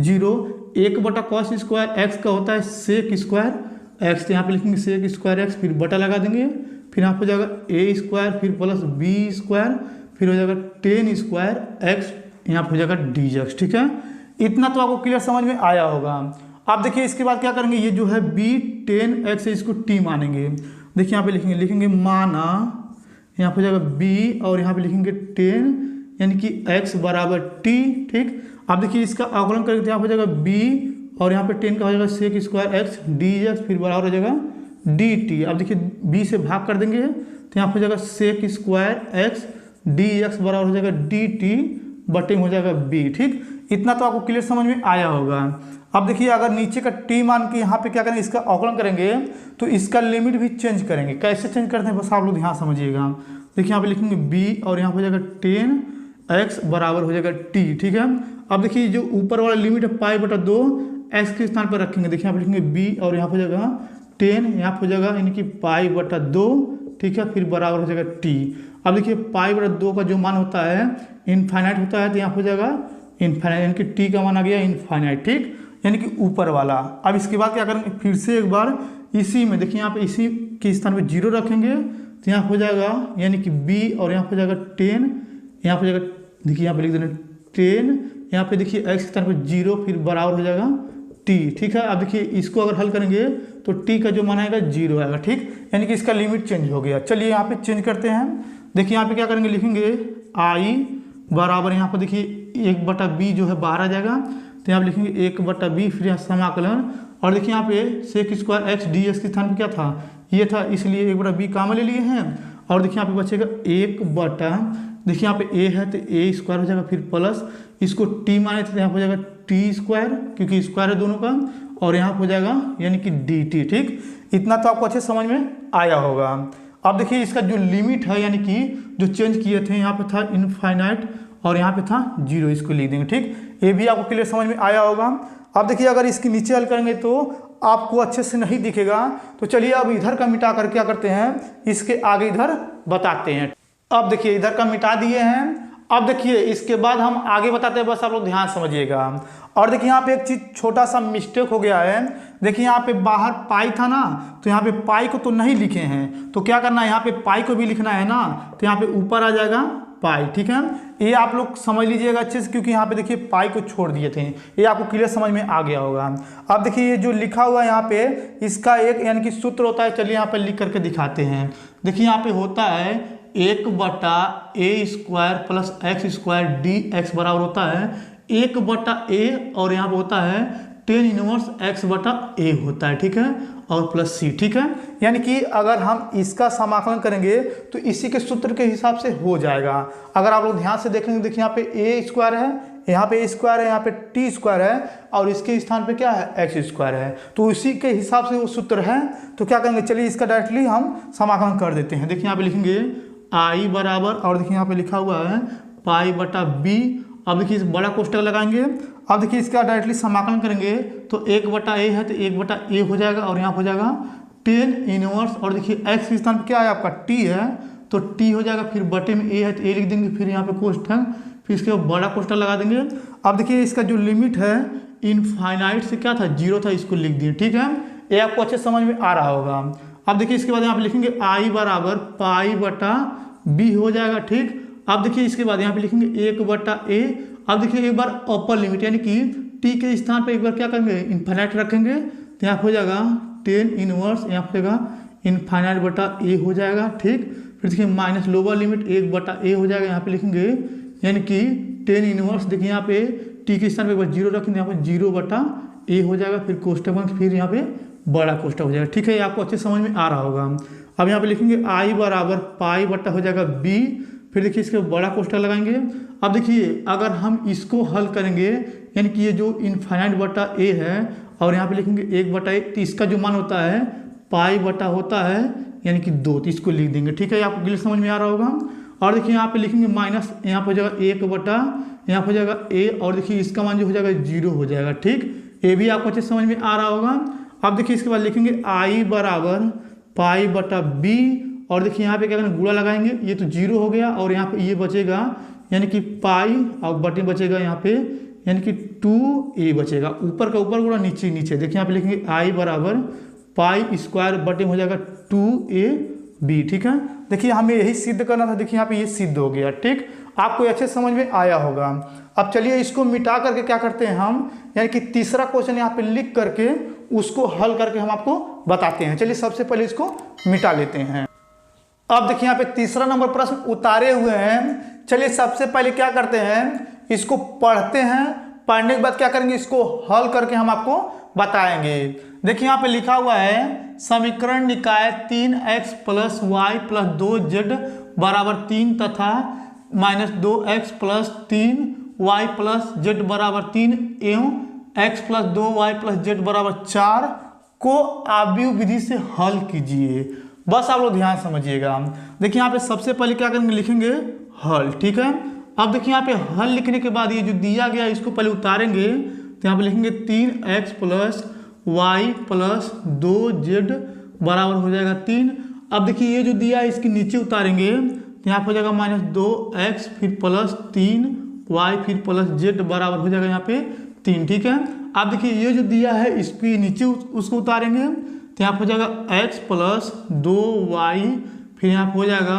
0, 1 बटा कॉस स्क्वायर एक्स का होता है सेक स्क्वायर एक्स, तो यहाँ पे लिखेंगे सेक स्क्वायर एक्स, फिर बटा लगा देंगे, फिर यहाँ पे जाएगा ए स्क्वायर, फिर प्लस बी स्क्वायर, फिर हो जाएगा टेन स्क्वायर एक्स, यहाँ पे हो जाएगा डी एक्स, ठीक है। इतना तो आपको क्लियर समझ में आया होगा। आप देखिए इसके बाद क्या करेंगे, ये जो है बी 10x है इसको टी मानेंगे। देखिए यहाँ पे लिखेंगे माना, यहाँ पे जाएगा b और यहाँ पे लिखेंगे 10 यानी कि x बराबर t, ठीक। आप देखिए इसका अवकलन करेंगे तो यहाँ पे जाएगा b और यहाँ पे 10 का हो जाएगा sec square x d x, फिर बराबर हो जाएगा डी टी। अब देखिए b से भाग कर देंगे तो यहाँ पे जाएगा sec square x d x बराबर हो जाएगा डी टी बटे में हो जाएगा b, ठीक। इतना तो आपको क्लियर समझ में आया होगा। अब देखिए अगर नीचे का t मान के यहाँ पे क्या करेंगे, इसका अवकलन करेंगे तो इसका लिमिट भी चेंज करेंगे। कैसे चेंज करते हैं बस आप लोग ध्यान समझिएगा। देखिए यहाँ पे लिखेंगे b और यहाँ पे हो जाएगा 10x बराबर हो जाएगा t, ठीक है। अब देखिए जो ऊपर वाला लिमिट है पाई बटा 2 x के स्थान पर रखेंगे। देखिए यहाँ पे लिखेंगे b और यहाँ पे हो जाएगा 10, यहाँ पे हो जाएगा यानी कि पाई बटा 2, ठीक है, फिर बराबर हो जाएगा t। अब देखिए पाई बटा 2 का जो मान होता है इनफाइनाइट होता है तो यहाँ पे हो जाएगा इनफाइनाइट, यानी कि t का मान आ गया इनफाइनाइट, ठीक, यानी कि ऊपर वाला। अब इसके बाद क्या करेंगे, फिर से एक बार इसी में देखिए यहाँ पे इसी के स्थान पे 0 रखेंगे तो यहाँ हो जाएगा यानी कि b और यहाँ पे जाएगा 10, यहाँ पे जाएगा देखिए यहाँ पे लिख देना 10, यहाँ पे देखिए x के स्थान पे 0, फिर बराबर हो जाएगा t, ठीक है। अब देखिए इसको अगर हल करेंगे तो t का जो मान आएगा 0 आएगा, ठीक, यानी कि इसका लिमिट चेंज हो गया। चलिए यहाँ पे चेंज करते हैं। देखिए यहाँ पे क्या करेंगे, लिखेंगे i बराबर यहाँ पर देखिए 1 बटा b जो है बाहर आ जाएगा तो यहाँ पे लिखेंगे 1 बटा b, फिर यहाँ समाकलन, और देखिए यहाँ पे sec square x d x के स्थान पे क्या था, ये था, इसलिए 1 बटा b कामन ले लिए हैं। और देखिए यहाँ पे बचेगा 1 बटा, देखिए यहाँ पे a है तो a स्क्वायर हो जाएगा, फिर प्लस इसको t माने थे तो यहाँ पे हो जाएगा टी स्क्वायर क्योंकि स्क्वायर है दोनों का, और यहाँ पे हो जाएगा यानी कि डी टी, ठीक। इतना तो आपको अच्छे समझ में आया होगा। अब देखिए इसका जो लिमिट है यानी कि जो चेंज किए थे, यहाँ पे था इनफाइनाइट और यहाँ पे था 0, इसको लिख देंगे, ठीक। ये भी आपको क्लियर समझ में आया होगा। अब देखिए अगर इसके नीचे हल करेंगे तो आपको अच्छे से नहीं दिखेगा, तो चलिए अब इधर का मिटा कर क्या करते हैं, इसके आगे इधर बताते हैं। अब देखिए इधर का मिटा दिए हैं। अब देखिए इसके बाद हम आगे बताते हैं, बस आप लोग ध्यान समझिएगा। और देखिए यहाँ पे एक चीज छोटा सा मिस्टेक हो गया है। देखिए यहाँ पे बाहर पाई था ना, तो यहाँ पे पाई को तो नहीं लिखे हैं, तो क्या करना है, यहाँ पे पाई को भी लिखना है ना, तो यहाँ पे ऊपर आ जाएगा पाई, ठीक है। ये आप लोग समझ लीजिएगा अच्छे से, क्योंकि यहाँ पे देखिए पाई को छोड़ दिए थे, ये आपको क्लियर समझ में आ गया होगा। अब देखिए ये जो लिखा हुआ है यहाँ पे, इसका एक यानी कि सूत्र होता है, चलिए यहाँ पे लिख करके दिखाते हैं। देखिए यहाँ पे होता है 1 बटा A square plus X square D x बराबर होता है 1 बटा ए, और यहाँ पे होता है 10 इनवर्स x बटा ए होता है, ठीक है, और प्लस सी, ठीक है। यानी कि अगर हम इसका समाकलन करेंगे तो इसी के सूत्र के हिसाब से हो जाएगा। अगर आप लोग ध्यान से देखेंगे, देखिए यहाँ पे ए स्क्वायर है, यहाँ पे ए स्क्वायर है, यहाँ पे टी स्क्वायर है, और इसके स्थान पे क्या है, एक्स स्क्वायर है, तो इसी के हिसाब से वो सूत्र है। तो क्या करेंगे, चलिए इसका डायरेक्टली हम समाकलन कर देते हैं। देखिए यहाँ पे लिखेंगे आई बराबर, और देखिए यहाँ पे लिखा हुआ है पाई बटा बी। अब देखिए इस बड़ा कोष्टक लगाएंगे। अब देखिए इसका डायरेक्टली समाकलन करेंगे तो 1 बटा ए है तो 1 बटा ए हो जाएगा, और यहाँ हो जाएगा 10 इनवर्स, और देखिए एक्स के स्थान पे क्या है आपका टी है, तो टी हो जाएगा, फिर बटे में ए है तो ए लिख देंगे, फिर यहाँ पे कोष्टक, फिर इसके बड़ा कोष्टक लगा देंगे। अब देखिए इसका जो लिमिट है इनफाइनाइट से क्या था, 0 था, इसको लिख दिए, ठीक है। ये आपको अच्छे समझ में आ रहा होगा। अब देखिए इसके बाद यहाँ पे लिखेंगे आई बराबर पाई बटा बी हो जाएगा, ठीक। अब देखिए इसके बाद यहाँ पे लिखेंगे 1 बटा ए। अब देखिए एक बार अपर लिमिट यानी कि टी के स्थान पे एक बार क्या करेंगे, इनफाइनाइट रखेंगे, तो यहाँ हो जाएगा 10 इनवर्स, यहाँ पे इनफाइनाइट बटा ए हो जाएगा, ठीक। फिर देखिए माइनस लोअर लिमिट 1 बटा ए हो जाएगा, यहाँ पे लिखेंगे यानी कि 10 इनवर्स, देखिए यहाँ पे टी के स्थान पे एक बार 0 रखेंगे, यहाँ पे 0 बटा ए हो जाएगा, फिर कोष्टक, फिर यहाँ पे बड़ा कोष्टक हो जाएगा। ठीक है, ये आपको अच्छे समझ में आ रहा होगा। अब यहाँ पे लिखेंगे आई बराबर पाई बटा हो जाएगा बी, फिर देखिए इसके बड़ा कोष्टक लगाएंगे। अब देखिए अगर हम इसको हल करेंगे, यानी कि ये जो इनफाइनाइट बटा ए है और यहाँ पे लिखेंगे 1/a, तो इसका जो मान होता है पाई बटा होता है यानी कि 2, तो इसको लिख देंगे। ठीक है, आपको क्लियर समझ में आ रहा होगा। और देखिए यहाँ पे लिखेंगे माइनस, यहाँ पे हो जाएगा 1/, यहाँ पे हो जाएगा ए, और देखिए इसका मान जो हो जाएगा 0 हो जाएगा। ठीक, ये भी आपको अच्छे समझ में आ रहा होगा। अब देखिए इसके बाद लिखेंगे आई बराबर पाई बटा बी, और देखिए यहाँ पे क्या करेंगे गुणा लगाएंगे, ये तो 0 हो गया और यहाँ पे ये बचेगा यानी कि पाई और बटे बचेगा यहाँ पे यानी कि 2a बचेगा। ऊपर का ऊपर गुणा नीचे नीचे, देखिए यहाँ पे लिखेंगे आई बराबर पाई स्क्वायर बटे हो जाएगा 2ab। ठीक है, देखिए हमें यही सिद्ध करना था, देखिए यहाँ पे ये सिद्ध हो गया। ठीक, आपको अच्छे समझ में आया होगा। अब चलिए इसको मिटा करके क्या करते हैं हम, यानी कि तीसरा क्वेश्चन यहाँ पे लिख करके उसको हल करके हम आपको बताते हैं। चलिए सबसे पहले इसको मिटा लेते हैं। अब देखिए यहाँ पे तीसरा नंबर प्रश्न उतारे हुए हैं। चलिए सबसे पहले क्या करते हैं, इसको पढ़ते हैं, पढ़ने के बाद क्या करेंगे, इसको हल करके हम आपको बताएंगे। देखिए यहाँ पे लिखा हुआ है समीकरण निकाय 3x + y + 2z बराबर 3 तथा -2x + 3y + z बराबर 3 एवं x + 2y + z बराबर 4 को आव्यूह विधि से हल कीजिए। बस आप लोग ध्यान समझिएगा। देखिए यहाँ पे सबसे पहले क्या करेंगे, लिखेंगे हल। ठीक है, अब देखिए यहाँ पे हल लिखने के बाद ये जो दिया गया इसको पहले उतारेंगे, तो यहाँ पे लिखेंगे 3x + y + 2z बराबर हो जाएगा 3। अब देखिए ये जो दिया है इसके नीचे उतारेंगे, तो यहाँ पे हो जाएगा -2x फिर +3y फिर +z बराबर हो जाएगा यहाँ पे 3। ठीक है, अब देखिए ये जो दिया है इसके नीचे उसको उतारेंगे, तो यहाँ पे हो जाएगा x + 2y फिर यहाँ पे हो जाएगा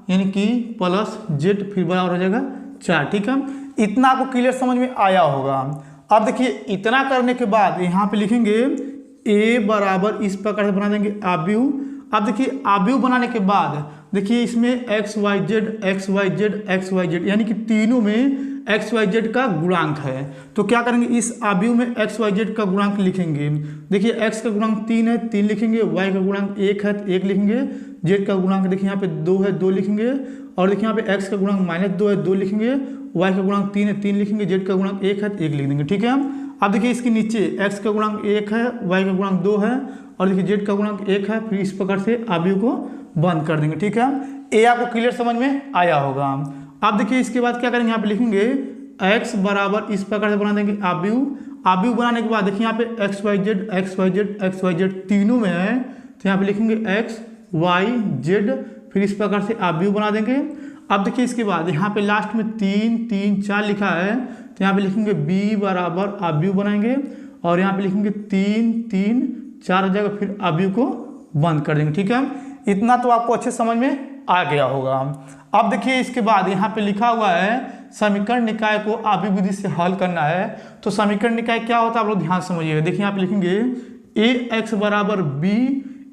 यानी कि +z फिर बराबर हो जाएगा 4। ठीक है, इतना आपको क्लियर समझ में आया होगा। अब देखिए इतना करने के बाद यहाँ पे लिखेंगे a बराबर इस प्रकार से बना देंगे आव्यूह। अब देखिए आव्यूह बनाने के बाद देखिए इसमें x y z यानी कि तीनों में x y z का गुणांक है, तो क्या करेंगे इस आव्यूह में x y z का गुणांक लिखेंगे। देखिए x का गुणांक 3 है 3 लिखेंगे, y का गुणांक 1 है 1 लिखेंगे, z का गुणांक देखिए यहाँ पे 2 है 2 लिखेंगे, और देखिए यहाँ पे x का गुणांक -2 है 2 लिखेंगे, y का गुणांक 3 है 3 लिखेंगे, z का गुणांक 1 है 1 लिख देंगे। ठीक है, अब देखिए इसके नीचे x का गुणांक 1 है, y का गुणांक 2 है और देखिए z का गुणांक 1 है, फिर इस प्रकार से आव्यूह को बंद कर देंगे। ठीक है, ये आपको क्लियर समझ में आया होगा। अब देखिए इसके बाद क्या करेंगे, यहाँ पे लिखेंगे x बराबर इस प्रकार से बना देंगे आव्यूह। आव्यूह बनाने के बाद देखिए यहाँ पे x y z तीनों में है, तो यहाँ पे लिखेंगे x y z फिर इस प्रकार से आव्यूह बना देंगे। अब देखिए इसके बाद यहाँ पे लास्ट में 3 3 4 लिखा है, तो यहाँ पे लिखेंगे b बराबर आव्यूह बनाएंगे और यहाँ पे लिखेंगे 3 3 4 हो जाएगा, फिर आव्यूह को बंद कर देंगे। ठीक है, इतना तो आपको अच्छे समझ में आ गया होगा। अब देखिए इसके बाद यहाँ पे लिखा हुआ है समीकरण निकाय को आव्यूह विधि से हल करना है। तो समीकरण निकाय क्या होता है आप लोग ध्यान समझिएगा। देखिए यहाँ पे लिखेंगे ax बराबर b,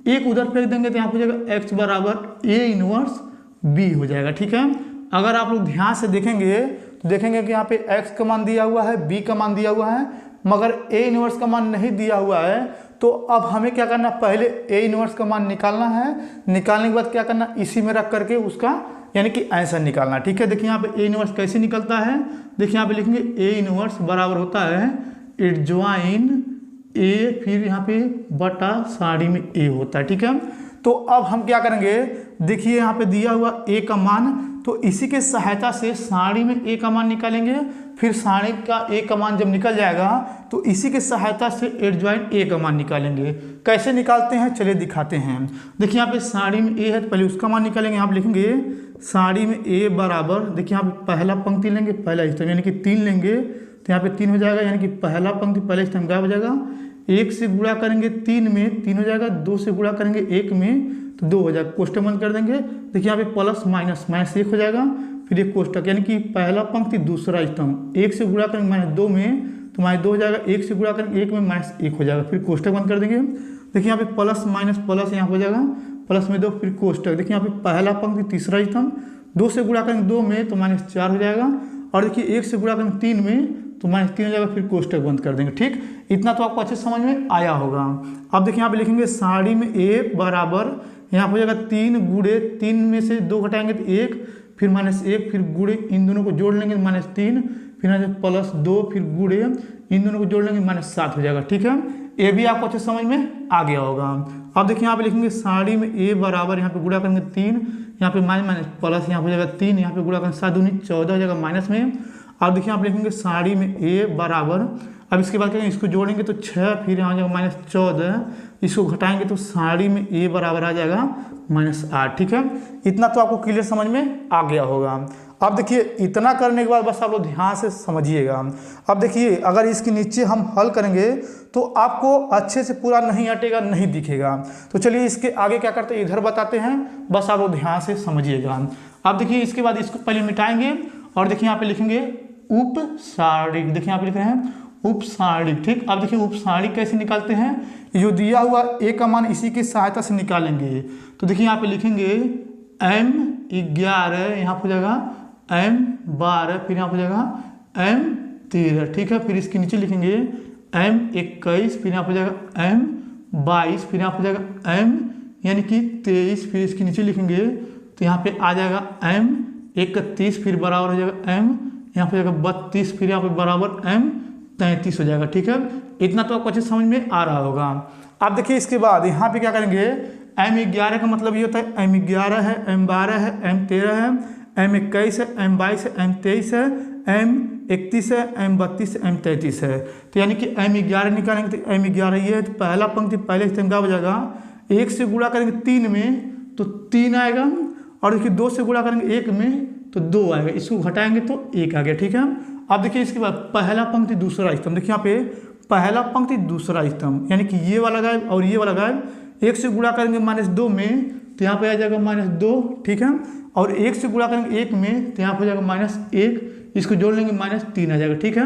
एक उधर फेंक देंगे तो यहाँ पे हो जाएगा x बराबर a इनवर्स b हो जाएगा। ठीक है, अगर आप लोग ध्यान से देखेंगे तो देखेंगे कि यहाँ पे x का मान दिया हुआ है, b का मान दिया हुआ है, मगर a इनवर्स का मान नहीं दिया हुआ है। तो अब हमें क्या करना, पहले a इनवर्स का मान निकालना है, निकालने के बाद क्या करना, इसी में रख करके उसका यानी कि आंसर निकालना। ठीक है, देखिए यहाँ पे a इनवर्स कैसे निकलता है, देखिए यहाँ पे लिखेंगे a इनवर्स बराबर होता है एडजॉइन a फिर यहाँ पे बटा साड़ी में a होता है। ठीक है, तो अब हम क्या करेंगे, देखिए यहाँ पे दिया हुआ a का मान, तो इसी के सहायता से साड़ी में a का मान निकालेंगे, फिर साड़ी का a का मान जब निकल जाएगा तो इसी के सहायता से एडजॉइन a का मान निकालेंगे। कैसे निकालते हैं चलिए दिखाते हैं। देखिए यहाँ पे साड़ी में a है तो पहले उसका मान निकालेंगे। यहाँ पे लिखेंगे साड़ी में a बराबर, देखिए यहाँ पे पहला पंक्ति लेंगे, पहला स्थान यानी कि 3 लेंगे, तो यहाँ पे 3 हो जाएगा, यानी कि पहला पंक्ति पहले स्थान गायब हो जाएगा। 1 से गुणा करेंगे 3 में 3 हो जाएगा, 2 से गुणा करेंगे 1 में तो 2 हो जाएगा, कोष्टक बंद कर देंगे। देखिए यहाँ पे प्लस माइनस -1 हो जाएगा, फिर एक कोष्टक यानी कि पहला पंक्ति दूसरा स्तंभ, 1 से गुणा करेंगे -2 में तो -2 हो जाएगा, 1 से गुणा करेंगे 1 में -1 हो जाएगा, फिर कोष्टक बंद कर देंगे। देखिए यहाँ पे प्लस माइनस प्लस यहाँ हो जाएगा, प्लस में 2 फिर कोष्टक। देखिए यहाँ पे पहला पंक्ति तीसरा स्तंभ, 2 से गुणा करेंगे 2 में तो -4 हो जाएगा, और देखिए 1 से गुणा करेंगे 3 में तो -3 हो जाएगा, फिर कोष्टक बंद कर देंगे। ठीक, इतना तो आपको अच्छे समझ में आया होगा। अब देखिए यहाँ पे लिखेंगे साड़ी में A बराबर, यहाँ पर हो जाएगा 3 गुणे 3 में से 2 घटाएंगे तो 1, फिर -1, फिर गुणे इन दोनों को जोड़ लेंगे -3, फिर +2, फिर गुणे इन दोनों को जोड़ लेंगे -7 हो जाएगा। ठीक है, ये भी आपको अच्छे समझ में आ गया होगा। अब देखिए यहाँ पे लिखेंगे साड़ी में A बराबर, यहाँ पे गुणा करेंगे 3, यहाँ पे माइनस प्लस, यहाँ हो जाएगा 3, यहाँ पे गुणा करेंगे 7 दूनी 14 हो जाएगा माइनस में। अब देखिए यहाँ पे लिखेंगे साड़ी में A बराबर, अब इसके बाद करेंगे इसको जोड़ेंगे तो 6, फिर यहाँ हो जाएगा -14, इसको घटाएंगे तो साड़ी में A बराबर आ जाएगा -8। ठीक है, इतना तो आपको क्लियर समझ में आ गया होगा। अब देखिए इतना करने के बाद बस आप लोग ध्यान से समझिएगा। अब देखिए अगर इसके नीचे हम हल करेंगे तो आपको अच्छे से पूरा नहीं हटेगा, नहीं दिखेगा। तो चलिए इसके आगे क्या करते हैं इधर बताते हैं, बस आप लोग ध्यान से समझिएगा। अब देखिए इसके बाद इसको पहले मिटाएंगे और देखिए यहाँ पे लिखेंगे उपसारिक, देखिए यहाँ पे लिख रहे हैं उपसारिक। ठीक, अब देखिए उपसारिक कैसे निकालते हैं, जो दिया हुआ A का मान इसी की सहायता से निकालेंगे। तो देखिए यहाँ पे लिखेंगे M11, यहाँ पर हो जाएगा M12, फिर यहाँ पर हो जाएगा M13। ठीक है, फिर इसके नीचे लिखेंगे M21, फिर यहाँ पर जाएगा M22, फिर यहाँ पर जाएगा M यानी कि 23, फिर इसके नीचे लिखेंगे तो यहाँ पे आ जाएगा M31, फिर बराबर हो जाएगा M यहाँ पे जाएगा 32, फिर यहाँ पे बराबर M33 हो जाएगा। ठीक है, इतना तो आपको अच्छे समझ में आ रहा होगा। अब देखिए इसके बाद यहाँ पे क्या करेंगे, M11 का मतलब ये होता है M11 है, M12 है, M13 है, M21 है, M22 है, M23 है, M31 है, M32 है, M33 है। तो यानी कि M11 निकालेंगे तो M11 ये है, तो पहला पंक्ति पहले स्थान का हो जाएगा, 1 से गुणा करेंगे 3 में तो 3 आएगा, और देखिए 2 से गुणा करेंगे 1 में तो 2 आएगा, इसको घटाएंगे तो 1 आ गया। ठीक है, अब देखिए इसके बाद पहला पंक्ति दूसरा स्तंभ, देखिए यहाँ पे पहला पंक्ति दूसरा स्तंभ यानी कि ये वाला गायब और ये वाला गायब, 1 से गुणा करेंगे -2 में तो यहाँ पे आ जाएगा -2। ठीक है, और 1 से गुणा करेंगे 1 में तो यहाँ पे हो जाएगा -1, इसको जोड़ लेंगे -3 आ जाएगा। ठीक है,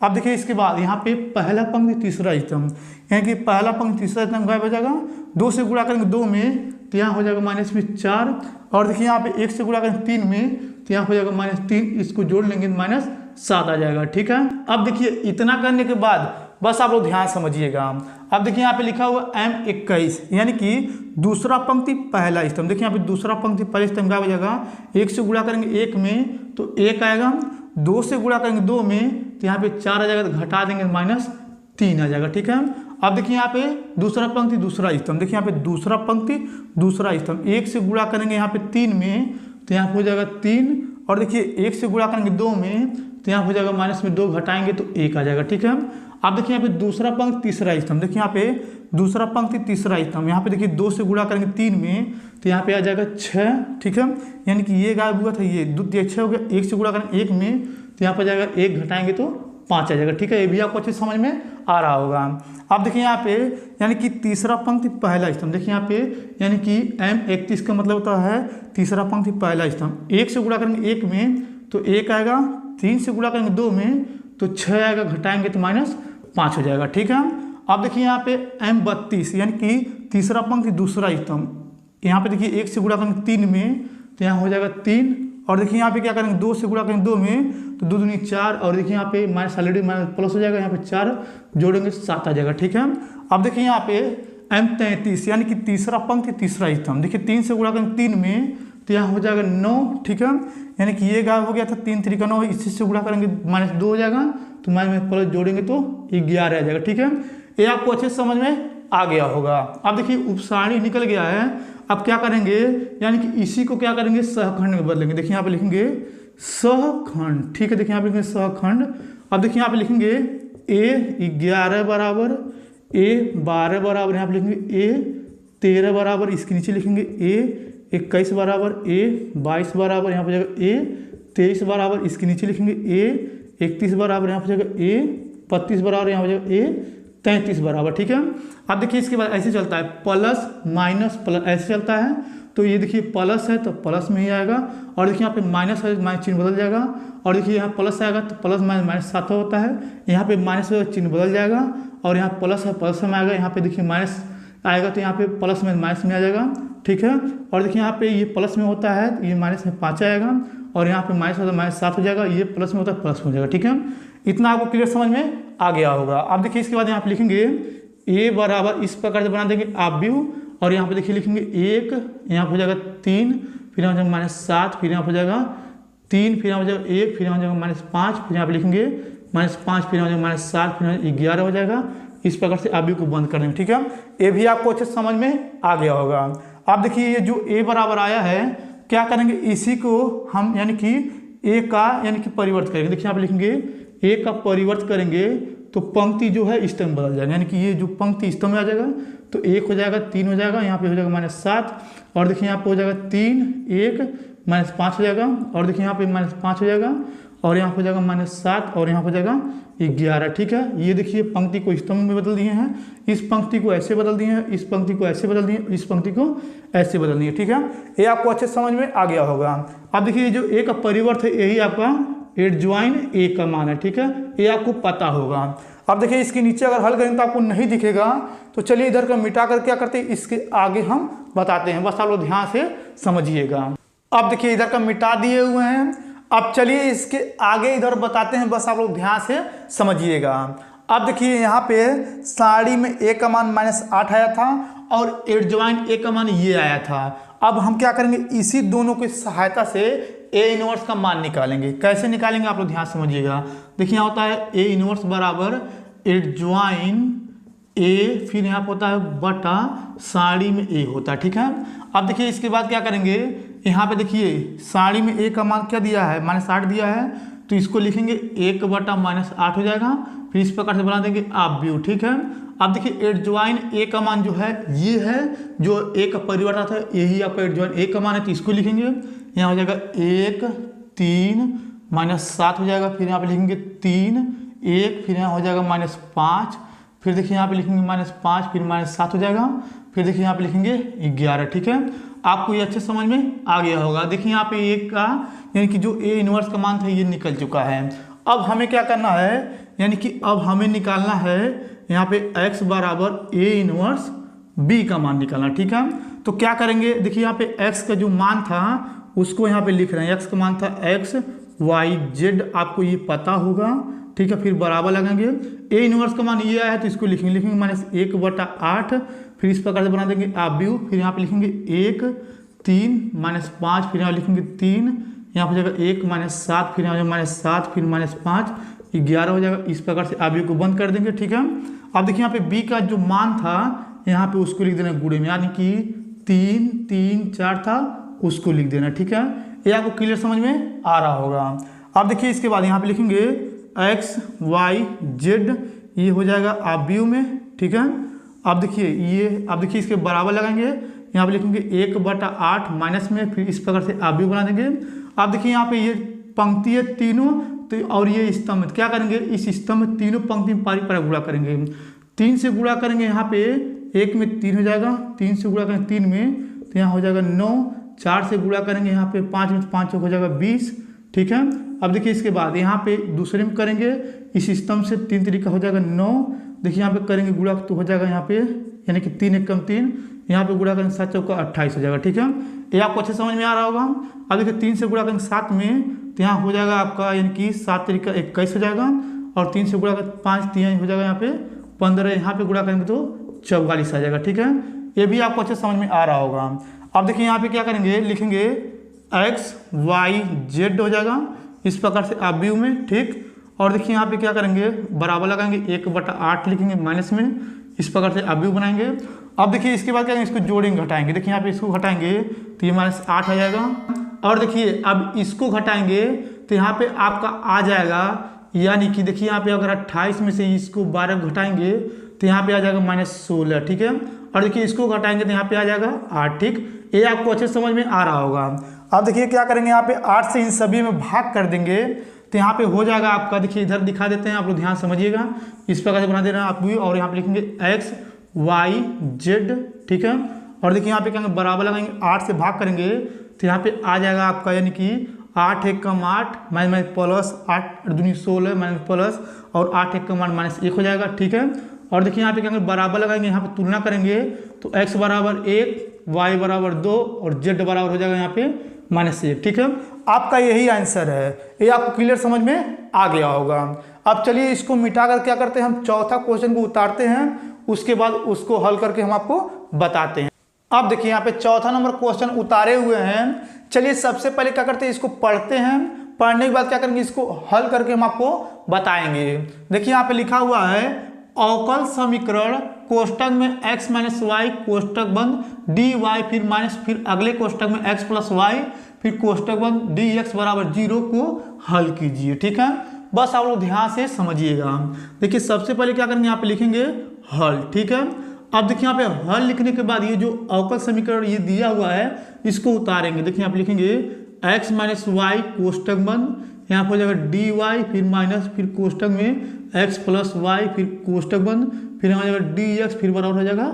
अब देखिए इसके बाद यहाँ पे पहला पंक्ति तीसरा स्तंभ यानी कि पहला पंक्ति तीसरा स्तंभ गायब हो जाएगा, 2 से गुणा करेंगे 2 में तो यहाँ हो जाएगा -4, और देखिए यहाँ पे 1 से गुणा करेंगे 3 में तो यहाँ हो जाएगा -3, इसको जोड़ लेंगे -7 आ जाएगा। ठीक है, अब देखिए इतना करने के बाद बस आप लोग ध्यान समझिएगा। अब देखिए यहाँ पे लिखा हुआ M21 यानी कि दूसरा पंक्ति पहला स्तंभ, देखिए यहाँ पे दूसरा पंक्ति पहला स्तंभ क्या हो जाएगा, 1 से गुणा करेंगे 1 में तो 1 आएगा, 2 से गुणा करेंगे 2 में तो यहाँ पे 4 आ जाएगा, तो घटा देंगे -3 आ जाएगा। ठीक है, अब देखिए यहाँ पे दूसरा पंक्ति दूसरा स्तंभ, देखिए यहाँ पे दूसरा पंक्ति दूसरा स्तंभ, 1 से गुणा करेंगे यहाँ पे 3 में तो यहाँ पे हो जाएगा 3, और देखिए 1 से गुणा करेंगे 2 में तो यहाँ हो जाएगा -2 घटाएंगे तो 1 आ जाएगा। ठीक है, अब देखिए यहाँ पे दूसरा पंक्ति तीसरा स्तंभ, देखिए यहाँ पे दूसरा पंक्ति तीसरा स्तंभ, यहाँ पे देखिए 2 से गुणा करेंगे 3 में तो यहाँ पे आ जाएगा 6। ठीक है, यानी कि ये गायब हुआ था, ये 6 हो गया, 1 से गुणा करेंगे 1 में तो यहाँ पे जाएगा 1 घटाएंगे तो 5 आ जाएगा। ठीक है, ये भी आपको अच्छे समझ में आ रहा होगा। अब देखिए यहाँ पे यानी कि तीसरा पंक्ति पहला स्तंभ, देखिए यहाँ पे यानी कि M31 का मतलब होता है तीसरा पंक्ति पहला स्तंभ, 1 से गुणा करेंगे 1 में तो 1 आएगा, 3 से गुणा करेंगे 2 में तो 6 आएगा, घटाएंगे तो -5 हो जाएगा। ठीक है, अब देखिए यहाँ पे M32 यानी कि तीसरा पंक्ति दूसरा स्तंभ, यहाँ पे देखिए 1 से गुणा करेंगे 3 में तो यहाँ हो जाएगा 3, और देखिए यहाँ पे क्या करेंगे 2 से गुणा करेंगे 2 में तो 2 दूनी 4, और देखिए यहाँ पे ऑलरेडी प्लस हो जाएगा, यहाँ पे 4 जोड़ेंगे 7 आ जाएगा। ठीक है, अब देखिए यहाँ पे M33 यानी कि तीसरा पंक्ति तीसरा स्तंभ, देखिए 3 से गुणा करेंगे 3 में तो यहाँ हो जाएगा 9। ठीक है, यानी कि ये गायब हो गया था, 3 3 का 9, इसी से गुणा करेंगे -2 हो जाएगा तो प्लस जोड़ेंगे तो 11 आ जाएगा। ठीक है, ये आपको अच्छे से समझ में आ गया होगा। अब देखिए उपसारणी निकल गया है, अब क्या करेंगे यानी कि इसी को क्या करेंगे सहखंड में बदलेंगे, देखिए यहाँ पे लिखेंगे सहखंड। ठीक है, देखिए यहाँ पे लिखेंगे सहखंड। अब देखिए यहाँ पे लिखेंगे A11 बराबर A12 बराबर, यहाँ पे लिखेंगे A13 बराबर, इसके नीचे लिखेंगे A21 बराबर A22 बराबर, यहाँ पे जाएगा A23 बराबर, इसके नीचे लिखेंगे A31 बराबर, यहाँ पे जाएगा A32 बराबर, यहाँ पे जाएगा A33 बराबर। ठीक है, अब देखिए इसके बाद ऐसे चलता है प्लस माइनस प्लस, ऐसे चलता है तो ये देखिए प्लस है तो प्लस में ही आएगा, और देखिए यहाँ पे माइनस है माइनस चिन्ह बदल जाएगा, और देखिए यहाँ प्लस आएगा तो प्लस -7 होता है, यहाँ पे माइनस चिन्ह बदल जाएगा, और यहाँ प्लस है प्लस में आएगा, यहाँ पे देखिए माइनस आएगा तो यहाँ पे प्लस में माइनस में आ जाएगा। ठीक है, और देखिए यहाँ पे ये प्लस में होता है ये माइनस में 5 आएगा, और यहाँ पे माइनस होता है -7 हो जाएगा, ये प्लस में होता है प्लस में हो जाएगा। ठीक है, इतना आपको क्लियर समझ में आ गया होगा। अब देखिए इसके बाद यहाँ पे लिखेंगे a बराबर इस प्रकार से बना देंगे आव्यूह, और यहाँ पे देखिए लिखेंगे 1, यहाँ पे हो जाएगा 3, फिर यहाँ हो जाएगा -7, फिर यहाँ पे हो जाएगा 3, फिर यहाँ हो जाएगा 1, फिर यहाँ हो जाएगा -5, फिर यहाँ पे लिखेंगे -5, फिर यहाँ हो जाएगा -7, फिर 11 हो जाएगा। इस प्रकार से आव्यूह को बंद कर देंगे, ठीक है। ये भी आपको अच्छे समझ में आ गया होगा। अब देखिए ये जो a बराबर आया है, क्या करेंगे, इसी को हम यानी कि a का यानी कि परिवर्त करेंगे। देखिए यहाँ पे लिखेंगे a का परिवर्त करेंगे तो पंक्ति जो है स्तंभ बदल जाएगा, यानी कि ये जो पंक्ति स्तंभ में आ जाएगा तो 1 हो जाएगा, 3 हो जाएगा, यहाँ पे हो जाएगा -7, और देखिए यहाँ पे हो जाएगा 3, 1, -5 हो जाएगा, और देखिए यहाँ पे -5 हो जाएगा, और यहाँ पे हो जाएगा -7, और यहाँ पे हो जाएगा 11, ठीक है। ये देखिए पंक्ति को स्तंभ में बदल दिए हैं, इस पंक्ति को ऐसे बदल दिए हैं, इस पंक्ति को ऐसे बदल दिए, इस पंक्ति को ऐसे बदल दिए, ठीक है। ये आपको अच्छे समझ में आ गया होगा। अब देखिए जो a का परिवर्त है यही आपका एडज्वाइन a का मान है, ठीक है, ये आपको पता होगा। अब देखिए इसके नीचे अगर हल करें तो आपको नहीं दिखेगा, तो चलिए इधर का मिटा कर क्या करते हैं, इसके आगे हम बताते हैं, बस आप लोग ध्यान से समझिएगा। अब देखिए इधर का मिटा दिए हुए हैं, अब चलिए इसके आगे इधर बताते हैं, बस आप लोग ध्यान से समझिएगा। अब देखिए यहाँ पे साड़ी में a का मान -8 आया था और एडज्वाइन a का मान ये आया था। अब हम क्या करेंगे, इसी दोनों की सहायता से a इनवर्स का मान निकालेंगे। कैसे निकालेंगे आप लोग ध्यान समझिएगा। देखिए यहाँ होता है a इनवर्स बराबर एडज्वाइन a, फिर यहाँ पर होता है बटा साड़ी में a होता है, ठीक है। अब देखिए इसके बाद क्या करेंगे, यहाँ पे देखिए साड़ी में a का मान क्या दिया है, -8 दिया है, तो इसको लिखेंगे 1 बटा -8 हो जाएगा, फिर इस प्रकार से बना देंगे आव्यूह, ठीक है। अब देखिए एडज्वाइन a का मान जो है ये है, जो a का परिवर्तन था यही आपका एडज्वाइन a का मान है, तो इसको लिखेंगे, यहाँ हो जाएगा 1, 3, -7 हो जाएगा, फिर यहाँ पे लिखेंगे 3, 1, फिर यहाँ हो जाएगा -5, फिर देखिए यहाँ पे लिखेंगे -5, फिर -7 हो जाएगा, फिर देखिए यहाँ पे लिखेंगे 11, ठीक है। आपको ये अच्छे समझ में आ गया होगा। देखिए यहाँ पे a का यानी कि जो a इनवर्स का मान था ये निकल चुका है। अब हमें क्या करना है, यानी कि अब हमें निकालना है यहाँ पे x बराबर a इनवर्स b का मान निकालना, ठीक है। तो क्या करेंगे, देखिए यहाँ पे x का जो मान था उसको यहाँ पे लिख रहे हैं, x का मान था x y z, आपको ये पता होगा, ठीक है। फिर बराबर लगाएंगे, a इनवर्स का मान ये आया है तो इसको लिखेंगे -1 बटा 8, फिर इस प्रकार से बना देंगे आव्यूह, फिर यहाँ पे लिखेंगे 1, 3, -5, फिर यहाँ लिखेंगे 3, यहाँ पे जाएगा 1, -7, फिर यहाँ -7, फिर -5, 11 हो जाएगा। इस प्रकार से आव्यूह को बंद कर देंगे, ठीक है। अब देखिए यहाँ पे b का जो मान था यहाँ पे उसको लिख देना गुणे में, यानी कि 3, 3, 4 था, उसको लिख देना, ठीक है। ये आपको क्लियर समझ में आ रहा होगा। अब देखिए इसके बाद यहाँ पे लिखेंगे x y z, ये हो जाएगा आव्यूह में, ठीक है। अब देखिए ये, अब देखिए इसके बराबर लगाएंगे, यहाँ पे लिखेंगे 1 बटा 8 माइनस में, फिर इस प्रकार से आव्यूह बना देंगे। अब देखिए यहाँ पे ये पंक्ति है तीनों, तो और ये स्तंभ, क्या करेंगे, इस स्तंभ में तीनों पंक्ति में पारी पर गुणा करेंगे, 3 से गुणा करेंगे, यहाँ पे 1 में 3 हो जाएगा, 3 से गुणा करेंगे 3 में, तो यहाँ हो जाएगा 9, 4 से गुणा करेंगे यहाँ पे 5 में, 5 हो जाएगा 20, ठीक है। अब देखिए इसके बाद यहाँ पे दूसरे में करेंगे, इस स्तंभ से 3 तरीका हो जाएगा 9, देखिए यहाँ पे करेंगे गुणा तो हो जाएगा यहाँ पे, यानी कि 3 एकम 3, यहाँ पे गुणा करेंगे 7 चौका 28 हो जाएगा, ठीक है। ये आपको अच्छे समझ में आ रहा होगा। अब देखिए 3 से गुणा करेंगे 7 में, तो यहाँ हो जाएगा आपका यानी कि 7 तरीका 21 हो जाएगा, और 3 से गुणा कर 5 3 हो जाएगा यहाँ पे 15, यहाँ पे गुणा करेंगे तो 44 आ जाएगा, ठीक है। ये भी आपको अच्छे समझ में आ रहा होगा। अब देखिए यहाँ पे क्या करेंगे, लिखेंगे x y z हो जाएगा इस प्रकार से आव्यूह में, ठीक। और देखिए यहाँ पे क्या करेंगे, बराबर लगाएंगे, 1 बटा 8 लिखेंगे माइनस में, इस प्रकार से आव्यूह बनाएंगे। अब देखिए इसके बाद क्या करेंगे, इसको जोड़ेंगे, घटाएंगे, देखिए यहाँ पे इसको घटाएंगे तो ये -8 आ जाएगा। और देखिए अब इसको घटाएंगे तो यहाँ पे आपका आ जाएगा, यानी कि देखिए यहाँ पे अगर 28 में से इसको 12 घटाएंगे तो यहाँ पे आ जाएगा -16, ठीक है। और देखिए इसको घटाएंगे तो यहाँ पे आ जाएगा 8, ठीक। ये आपको अच्छे समझ में आ रहा होगा। अब देखिए क्या करेंगे, यहाँ पे 8 से इन सभी में भाग कर देंगे तो यहाँ पे हो जाएगा आपका, देखिए इधर दिखा देते हैं, आप लोग ध्यान समझिएगा, इस प्रकार से बना देना आप भी, और यहाँ पे लिखेंगे x y z, ठीक है। और देखिए यहाँ पे क्या बराबर लगाएंगे, 8 से भाग करेंगे तो यहाँ पे आ जाएगा आपका, यानी कि 8 एकम 8 माइनस प्लस 8 दूनी 16 माइनस प्लस, और 8 एकम 8 -1 हो जाएगा, ठीक है। और देखिए यहाँ पे क्या बराबर लगाएंगे, यहाँ पे तुलना करेंगे तो x बराबर 1, y बराबर 2 और z बराबर हो जाएगा यहाँ पे -1। ठीक है, आपका यही आंसर है। ये आपको क्लियर समझ में आ गया होगा। अब चलिए इसको मिटाकर क्या करते हैं, हम चौथा क्वेश्चन को उतारते हैं, उसके बाद उसको हल करके हम आपको बताते हैं। अब देखिए यहाँ पे चौथा नंबर क्वेश्चन उतारे हुए हैं। चलिए सबसे पहले क्या करते हैं, इसको पढ़ते हैं, पढ़ने के बाद क्या करेंगे, इसको हल करके हम आपको बताएंगे। देखिए यहाँ पे लिखा हुआ है अवकल समीकरण कोष्टक में x माइनस वाई कोष्टक बंद डी वाई फिर माइनस फिर अगले कोष्टक में x प्लस वाई फिर कोष्टक बंद डी एक्स बराबर 0 को हल कीजिए। ठीक है, बस आप लोग ध्यान से समझिएगा। देखिए सबसे पहले क्या करेंगे, यहाँ पे लिखेंगे हल। ठीक है, अब देखिए यहाँ पे हल लिखने के बाद ये जो अवकल समीकरण ये दिया हुआ है इसको उतारेंगे। देखिए यहाँ पे लिखेंगे x माइनस वाई कोष्टक बंद, यहाँ पर हो जाएगा डी वाई फिर माइनस फिर कोष्टक में x प्लस वाई फिर कोष्टक बंद फिर यहाँ हो जाएगा डी एक्स फिर बराबर हो जाएगा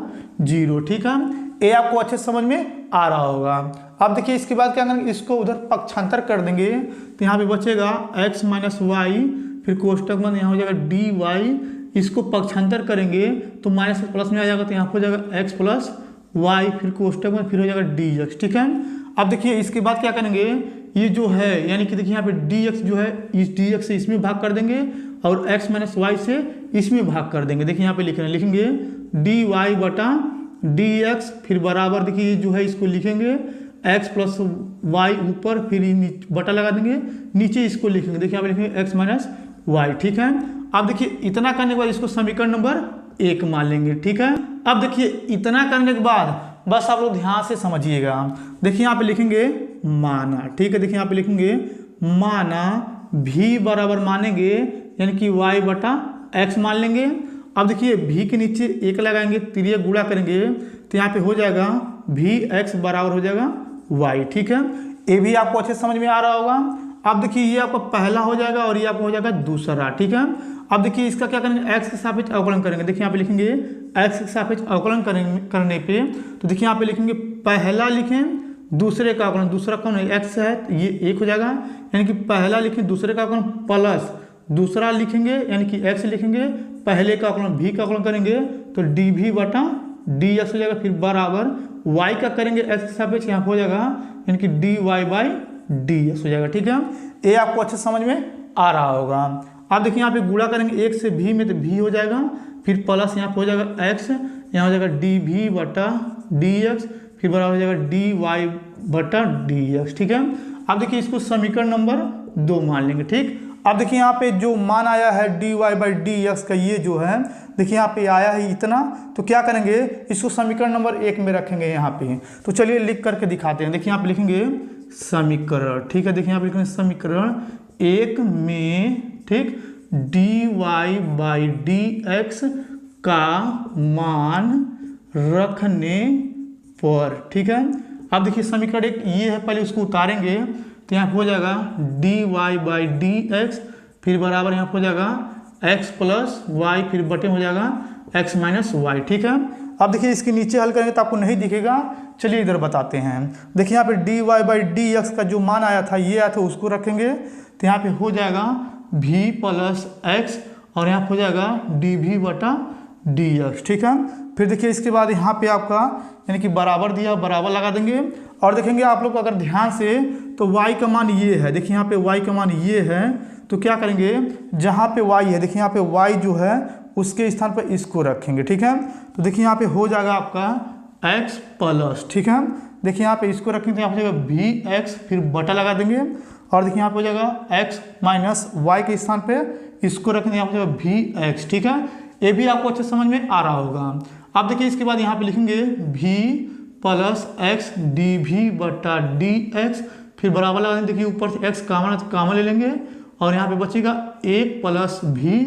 0। ठीक है, ये आपको अच्छे समझ में आ रहा होगा। अब देखिए इसके बाद क्या करेंगे, इसको उधर पक्षांतर कर देंगे तो यहाँ पे बचेगा x माइनस वाई फिर कोष्टक बंद यहाँ हो जाएगा डी वाई, इसको पक्षांतर करेंगे तो माइनस प्लस में आ जाएगा तो यहाँ हो जाएगा x प्लस वाई फिर कोष्टक में फिर हो जाएगा डी एक्स। ठीक है, अब देखिए इसके बाद क्या करेंगे, ये जो है यानी कि देखिए यहाँ पे डी एक्स जो है इस डी एक्स से इसमें भाग कर देंगे और x माइनस वाई से इसमें भाग कर देंगे। देखिए यहाँ पे लिखेंगे डी वाई बटा डी एक्स फिर बराबर देखिए जो है इसको लिखेंगे x प्लस वाई ऊपर फिर बटा लगा देंगे, नीचे इसको लिखेंगे। देखिए यहाँ पे लिखेंगे x माइनस वाई। ठीक है, अब देखिए इतना करने के बाद इसको समीकरण नंबर 1 मान लेंगे। ठीक है, अब देखिए इतना करने के बाद बस आप लोग ध्यान से समझिएगा। देखिए यहाँ पे लिखेंगे माना। ठीक है, देखिए यहाँ पे लिखेंगे माना v बराबर मानेंगे यानी कि y बटा x मान लेंगे। अब देखिए v के नीचे 1 लगाएंगे, तिर्यक गुणा करेंगे तो यहाँ पे हो जाएगा vx बराबर हो जाएगा y। ठीक है, ये भी आपको अच्छे समझ में आ रहा होगा। अब देखिए ये आपका पहला हो जाएगा और ये आपको हो जाएगा दूसरा। ठीक है, अब देखिए इसका क्या करेंगे, x के सापेक्ष अवकलन करेंगे। देखिए यहाँ पे लिखेंगे x के सापेक्ष अवकलन करने पे तो देखिए यहाँ पे लिखेंगे पहला लिखें दूसरे का अवकलन, दूसरा कौन है x है तो ये 1 हो जाएगा, यानी कि पहला लिखें दूसरे का अवकलन प्लस दूसरा लिखेंगे यानी कि x लिखेंगे, पहले का अवकलन v का अवकलन करेंगे तो dv बटा dx हो जाएगा, फिर बराबर y का करेंगे x के सापेक्ष यहाँ हो जाएगा यानी कि dy बाई dx हो जाएगा। ठीक है, ये आपको अच्छे समझ में आ रहा होगा। अब देखिए यहाँ पे गुणा करेंगे 1 से v में तो v हो जाएगा, फिर प्लस यहाँ पे हो जाएगा x, यहाँ हो जाएगा dv बटा dx फिर बराबर हो जाएगा dy बटा dx। ठीक है, अब देखिए इसको समीकरण नंबर 2 मान लेंगे। ठीक, अब देखिए यहाँ पे जो मान आया है dy बाई dx का ये जो है देखिए यहाँ पे आया है इतना, तो क्या करेंगे इसको समीकरण नंबर 1 में रखेंगे यहाँ पे। तो चलिए लिख करके दिखाते हैं। देखिए यहाँ पे लिखेंगे समीकरण। ठीक है, देखिए यहाँ पे लिखेंगे समीकरण 1 में ठीक dy बाई dx का मान रखने पर। ठीक है, अब देखिए समीकरण 1 ये है, पहले उसको उतारेंगे तो यहाँ हो जाएगा dy बाई dx फिर बराबर यहाँ हो जाएगा x प्लस वाई फिर बटे हो जाएगा x माइनस वाई। ठीक है, अब देखिए इसके नीचे हल करेंगे तो आपको नहीं दिखेगा, चलिए इधर बताते हैं। देखिए यहाँ पे dy बाई dx का जो मान आया था ये आया था उसको रखेंगे तो यहाँ पे हो जाएगा v प्लस x और यहाँ हो जाएगा dv बटा dx। ठीक है, फिर देखिए इसके बाद यहाँ पे आपका यानी कि बराबर दिया, बराबर लगा देंगे और देखेंगे आप लोग अगर ध्यान से तो y का मान ये है। देखिए यहाँ पे y का मान ये है तो क्या करेंगे, जहाँ पे y है देखिए यहाँ पे y जो है उसके स्थान पर इसको रखेंगे। ठीक है, तो देखिए यहाँ पे हो जाएगा आपका x प्लस। ठीक है, देखिए यहाँ पे इसको रखेंगे तो यहाँ पे हो जाएगा vx फिर बटा लगा देंगे और देखिए यहाँ पे हो जाएगा x माइनस वाई के स्थान पे इसको रखेंगे, यहाँ पे हो जाएगा vx। ठीक है, ये भी आपको अच्छे समझ में आ रहा होगा। अब देखिए इसके बाद यहाँ पे लिखेंगे v प्लस x dv बटा dx फिर बराबर लगा देंगे। देखिए ऊपर से x कामन है तो कामन ले लेंगे और यहाँ पे बचेगा 1 प्लस v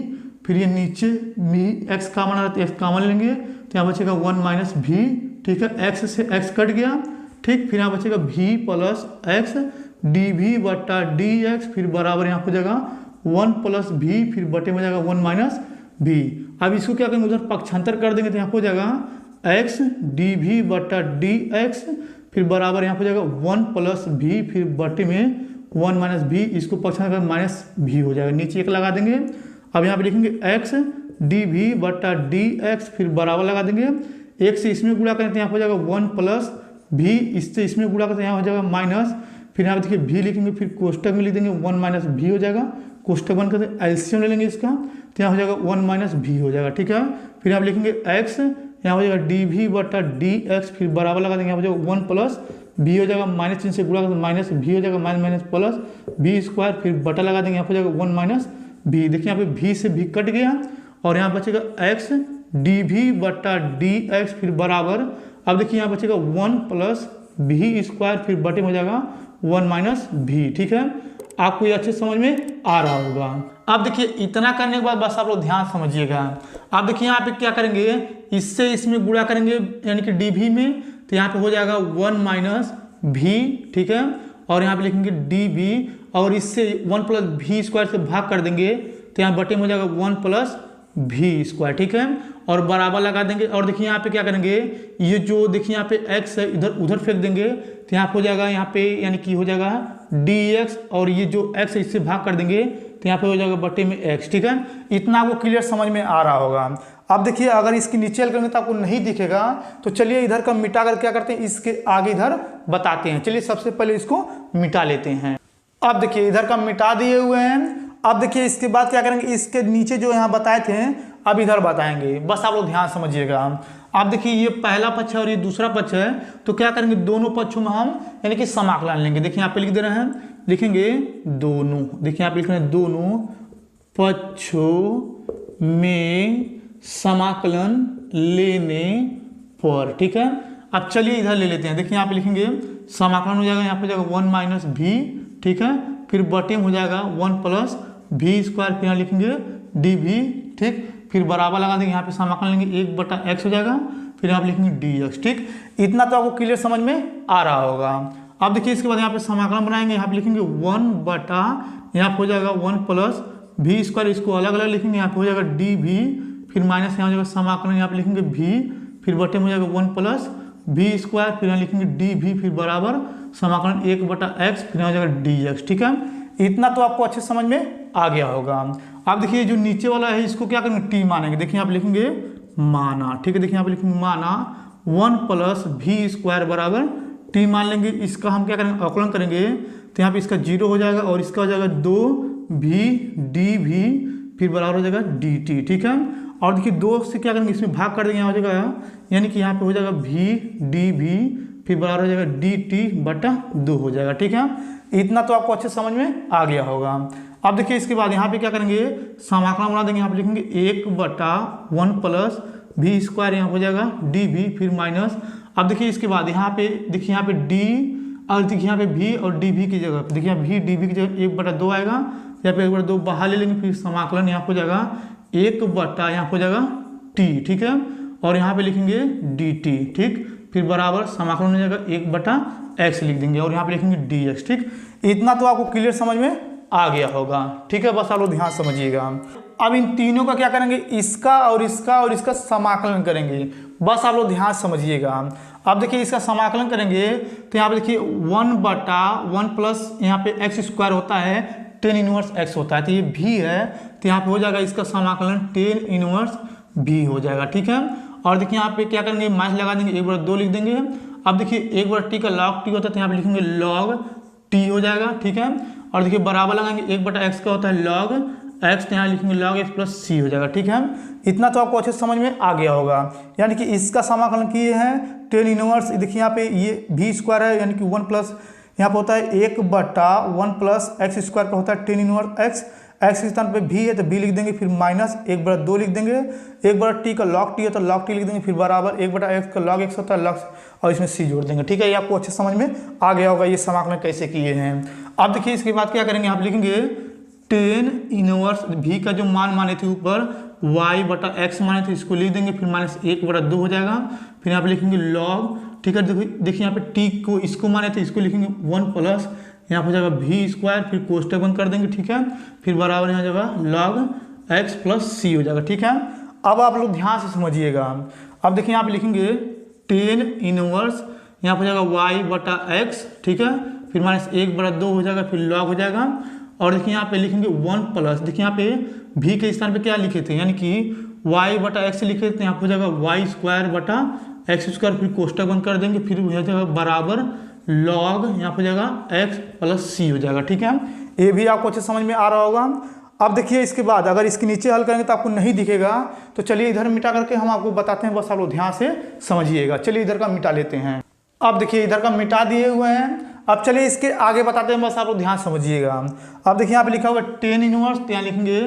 फिर ये नीचे x कामन है तो x कामन ले लेंगे तो यहाँ बचेगा 1 माइनस v। ठीक है, x से x कट गया। ठीक, फिर यहाँ बचेगा v प्लस x dv बटा dx फिर बराबर यहाँ हो जाएगा 1 प्लस v फिर बटे में जाएगा 1 माइनस v। अब इसको क्या करेंगे उधर पक्षांतर कर देंगे तो यहाँ हो जाएगा x dv बटा dx फिर बराबर यहाँ हो जाएगा 1 प्लस v फिर बटे में 1 माइनस v, इसको पक्षांतर कर माइनस v हो जाएगा, नीचे 1 लगा देंगे। अब यहाँ पे लिखेंगे x dv बटा dx फिर बराबर लगा देंगे, 1 से इसमें गुणा करें तो यहाँ हो जाएगा 1 प्लस v, इससे इसमें गुणा करते हैं यहाँ हो जाएगा माइनस, फिर यहाँ पे देखिए भी लिखेंगे, फिर कोष्टक में लिख देंगे 1 माइनस भी हो जाएगा, कोष्टक बंद कर देंगे, एलसीएम ले लेंगे इसका, तो यहाँ हो जाएगा 1 माइनस भी हो जाएगा, ठीक है। फिर आप लिखेंगे x, यहाँ हो जाएगा डी वी बटा डी एक्स, फिर बराबर लगा देंगे, यहाँ हो जाएगा 1 प्लस भी हो जाएगा, माइनस चिन्ह से गुणा कर माइनस भी हो जाएगा, minus minus plus B square, फिर बटा लगा देंगे, यहाँ हो जाएगा 1 माइनस भी। देखिए यहाँ पे भी से भी कट गया और यहाँ बचेगा x डी वी बटा डी एक्स, फिर बराबर, अब देखिए यहाँ बचेगा 1 प्लस भी स्क्वायर, फिर बटे में हो जाएगा 1 माइनस भी, ठीक है। आपको ये अच्छे समझ में आ रहा होगा। अब देखिए इतना करने के बाद बस आप लोग ध्यान समझिएगा। अब देखिए यहाँ पे क्या करेंगे, इससे इसमें गुणा करेंगे यानी कि डी भी में, तो यहाँ पे हो जाएगा 1 माइनस भी, ठीक है। और यहाँ पे लिखेंगे डी बी और इससे 1 प्लस भी स्क्वायर से भाग कर देंगे, तो यहाँ बटे में हो जाएगा 1 प्लस भी स्क्वायर, ठीक है। और बराबर लगा देंगे और देखिए यहाँ पे क्या करेंगे, ये जो देखिए यहाँ पे x है इधर उधर फेंक देंगे, तो यहाँ हो जाएगा यहाँ पे यानी कि हो जाएगा dx और ये जो x है इससे भाग कर देंगे, तो यहाँ पे हो जाएगा बटे में x, ठीक है। इतना आपको क्लियर समझ में आ रहा होगा। अब देखिए अगर इसकी नीचे हल करेंगे तो आपको नहीं दिखेगा, तो चलिए इधर का मिटा कर क्या करते हैं, इसके आगे इधर बताते हैं। चलिए सबसे पहले इसको मिटा लेते हैं। अब देखिए इधर का मिटा दिए हुए हैं। अब देखिए इसके बाद क्या करेंगे, इसके नीचे जो यहाँ बताए थे अब इधर बताएंगे, बस आप लोग ध्यान समझिएगा। अब देखिए ये पहला पक्ष है और ये दूसरा पक्ष है, तो क्या करेंगे दोनों पक्षों में हम यानी कि समाकलन लेंगे। देखिए यहाँ पे लिख दे रहे हैं, लिखेंगे दोनों, देखिए यहाँ पे लिख रहे हैं दोनों पक्षों में समाकलन लेने पर, ठीक है। अब चलिए इधर ले लेते हैं। देखिए यहाँ पे लिखेंगे समाकलन हो जाएगा, यहाँ पे हो जाएगा 1 माइनस भी, ठीक है, फिर बटे में हो जाएगा 1 प्लस भी स्क्वायर, फिर यहाँ लिखेंगे डी भी, ठीक, फिर बराबर लगा देंगे, यहाँ पे समाकलन लेंगे 1 बटा एक्स हो जाएगा, फिर आप लिखेंगे डी एक्स, ठीक। इतना तो आपको क्लियर समझ में आ रहा होगा। अब देखिए इसके बाद यहाँ पे समाकलन बनाएंगे, यहाँ पे लिखेंगे 1 बटा, यहाँ पे हो जाएगा 1 प्लस भी स्क्वायर, इसको अलग अलग लिखेंगे, यहाँ पे हो जाएगा डी भी, फिर माइनस यहाँ हो जाएगा समाकलन, यहाँ पे लिखेंगे भी, फिर बटे में हो जाएगा 1 प्लस भी स्क्वायर, फिर यहाँ लिखेंगे डी भी, फिर बराबर समाकलन 1 बटा एक्स, फिर यहाँ हो जाएगा डी एक्स, ठीक है। इतना तो आपको अच्छे समझ में आ गया होगा। अब देखिए जो नीचे वाला है इसको क्या करेंगे, टी मानेंगे। देखिए यहाँ पे लिखेंगे माना, ठीक है, देखिए यहाँ पे लिखेंगे माना 1 प्लस भी स्क्वायर बराबर टी मान लेंगे। इसका हम क्या करेंगे, अवकलन करेंगे, तो यहाँ पे इसका 0 हो जाएगा और इसका हो जाएगा 2 भी डी भी, फिर बराबर हो जाएगा डी टी, ठीक है। और देखिए 2 से क्या करेंगे, इसमें भाग कर देंगे, यहाँ हो जाएगा यानी कि यहाँ पे हो जाएगा भी डी भी, फिर बराबर हो जाएगा डी टी बटा 2 हो जाएगा, ठीक है। इतना तो आपको अच्छे समझ में आ गया होगा। अब देखिए इसके बाद यहाँ पे क्या करेंगे, समाकलन बना देंगे, यहाँ पे लिखेंगे 1 बटा 1 प्लस भी स्क्वायर, यहाँ हो जाएगा डी भी, फिर माइनस। अब देखिए इसके बाद यहाँ पे देखिए यहाँ पे डी और देखिए यहाँ पे भी और डी भी की जगह देखिए यहाँ भी डी भी की जगह 1 बटा 2 आएगा, यहाँ पे 1 बटा 2 बाहर ले लेंगे, फिर समाकलन यहाँ हो जाएगा 1 बटा यहाँ हो जाएगा टी, ठीक है, और यहाँ पे लिखेंगे डी टी, ठीक, फिर बराबर समाकलन हो जाएगा 1 बटा एक्स लिख देंगे और यहाँ पे लिखेंगे डी एक्स, ठीक। इतना तो आपको क्लियर समझ में आ गया होगा, ठीक है। बस आप लोग ध्यान समझिएगा। अब इन तीनों का क्या करेंगे, इसका और इसका समाकलन करेंगे, बस आप लोग ध्यान समझिएगा। अब देखिए इसका समाकलन करेंगे तो यहाँ पे देखिए 1 बटा 1 प्लस यहाँ पे एक्स स्क्वायर होता है, टेन इनवर्स एक्स होता है, तो ये भी है, तो यहाँ पे हो जाएगा इसका समाकलन टेन इनवर्स भी हो जाएगा, ठीक है। और देखिए यहाँ पे क्या करेंगे, माइनस लगा देंगे, 1 बटा 2 लिख देंगे। अब देखिए 1 बटा टी का लॉग टी होता है, तो यहाँ पे लिखेंगे लॉग टी हो जाएगा, ठीक है। और देखिए बराबर लगाएंगे 1 बटा एक्स का होता है लॉग एक्स, यहाँ लिखेंगे लॉग एक्स प्लस सी हो जाएगा, ठीक है। इतना तो आपको अच्छे से समझ में आ गया होगा। यानी कि इसका समाकलन किए हैं टेन इनवर्स, देखिए यहाँ पे ये भी स्क्वायर है, यानी कि 1 प्लस यहाँ पे होता है 1 बटा 1 प्लस एक्स स्क्वायर का होता है टेन इनवर्स एक्स, एक्स के स्थान पे भी है तो बी लिख देंगे, फिर माइनस 1 बटा 2 लिख देंगे, 1 बटा टी का लॉग टी होता है लॉग टी लिख देंगे, फिर बराबर 1 बटा एक्स का लॉग एक्स होता है लॉग, और इसमें सी जोड़ देंगे, ठीक है। ये आपको अच्छे समझ में आ गया होगा ये समाकलन कैसे किए हैं। अब देखिए इसके बाद क्या करेंगे, आप लिखेंगे टेन इनवर्स भी का जो मान माने थे ऊपर वाई बटा एक्स माने थे, इसको लिख देंगे, फिर माइनस 1 बटा 2 हो जाएगा, फिर यहाँ पे लिखेंगे लॉग, ठीक है। देखिए यहाँ पे टी को इसको माने थे, इसको लिखेंगे 1 प्लस यहाँ पे हो जाएगा भी स्क्वायर, फिर कोष्टक बंद कर देंगे, ठीक है, फिर बराबर यहाँ जाएगा लॉग एक्स प्लस सी हो जाएगा, ठीक है। अब आप लोग ध्यान से समझिएगा। अब देखिए यहाँ पे लिखेंगे टेन इनवर्स यहाँ पे हो जाएगा वाई बटा एक्स, ठीक है, फिर माइनस 1 बटा 2 हो जाएगा, फिर लॉग हो जाएगा। और देखिए यहाँ पे लिखेंगे 1 प्लस, देखिए यहाँ पे भी के स्थान पे क्या लिखे थे, यानी कि वाई बटा एक्स लिखे थे, यहाँ पे हो जाएगा वाई स्क्वायर बटा एक्स स्क्वायर, फिर कोष्टक बंद कर देंगे, फिर हो जाएगा बराबर लॉग यहाँ पे हो जाएगा एक्स प्लस सी हो जाएगा। ठीक है, ये भी आपको अच्छे समझ में आ रहा होगा। अब देखिए इसके बाद अगर इसके नीचे हल करेंगे तो आपको नहीं दिखेगा, तो चलिए इधर मिटा करके हम आपको बताते हैं, बस आप लोग ध्यान से समझिएगा। चलिए इधर का मिटा लेते हैं। अब देखिए इधर का मिटा दिए हुए हैं। अब चलिए इसके आगे बताते हैं, बस आप लोग ध्यान समझिएगा। अब देखिए यहाँ पे लिखा हुआ टेन इनवर्स, तो यहाँ लिखेंगे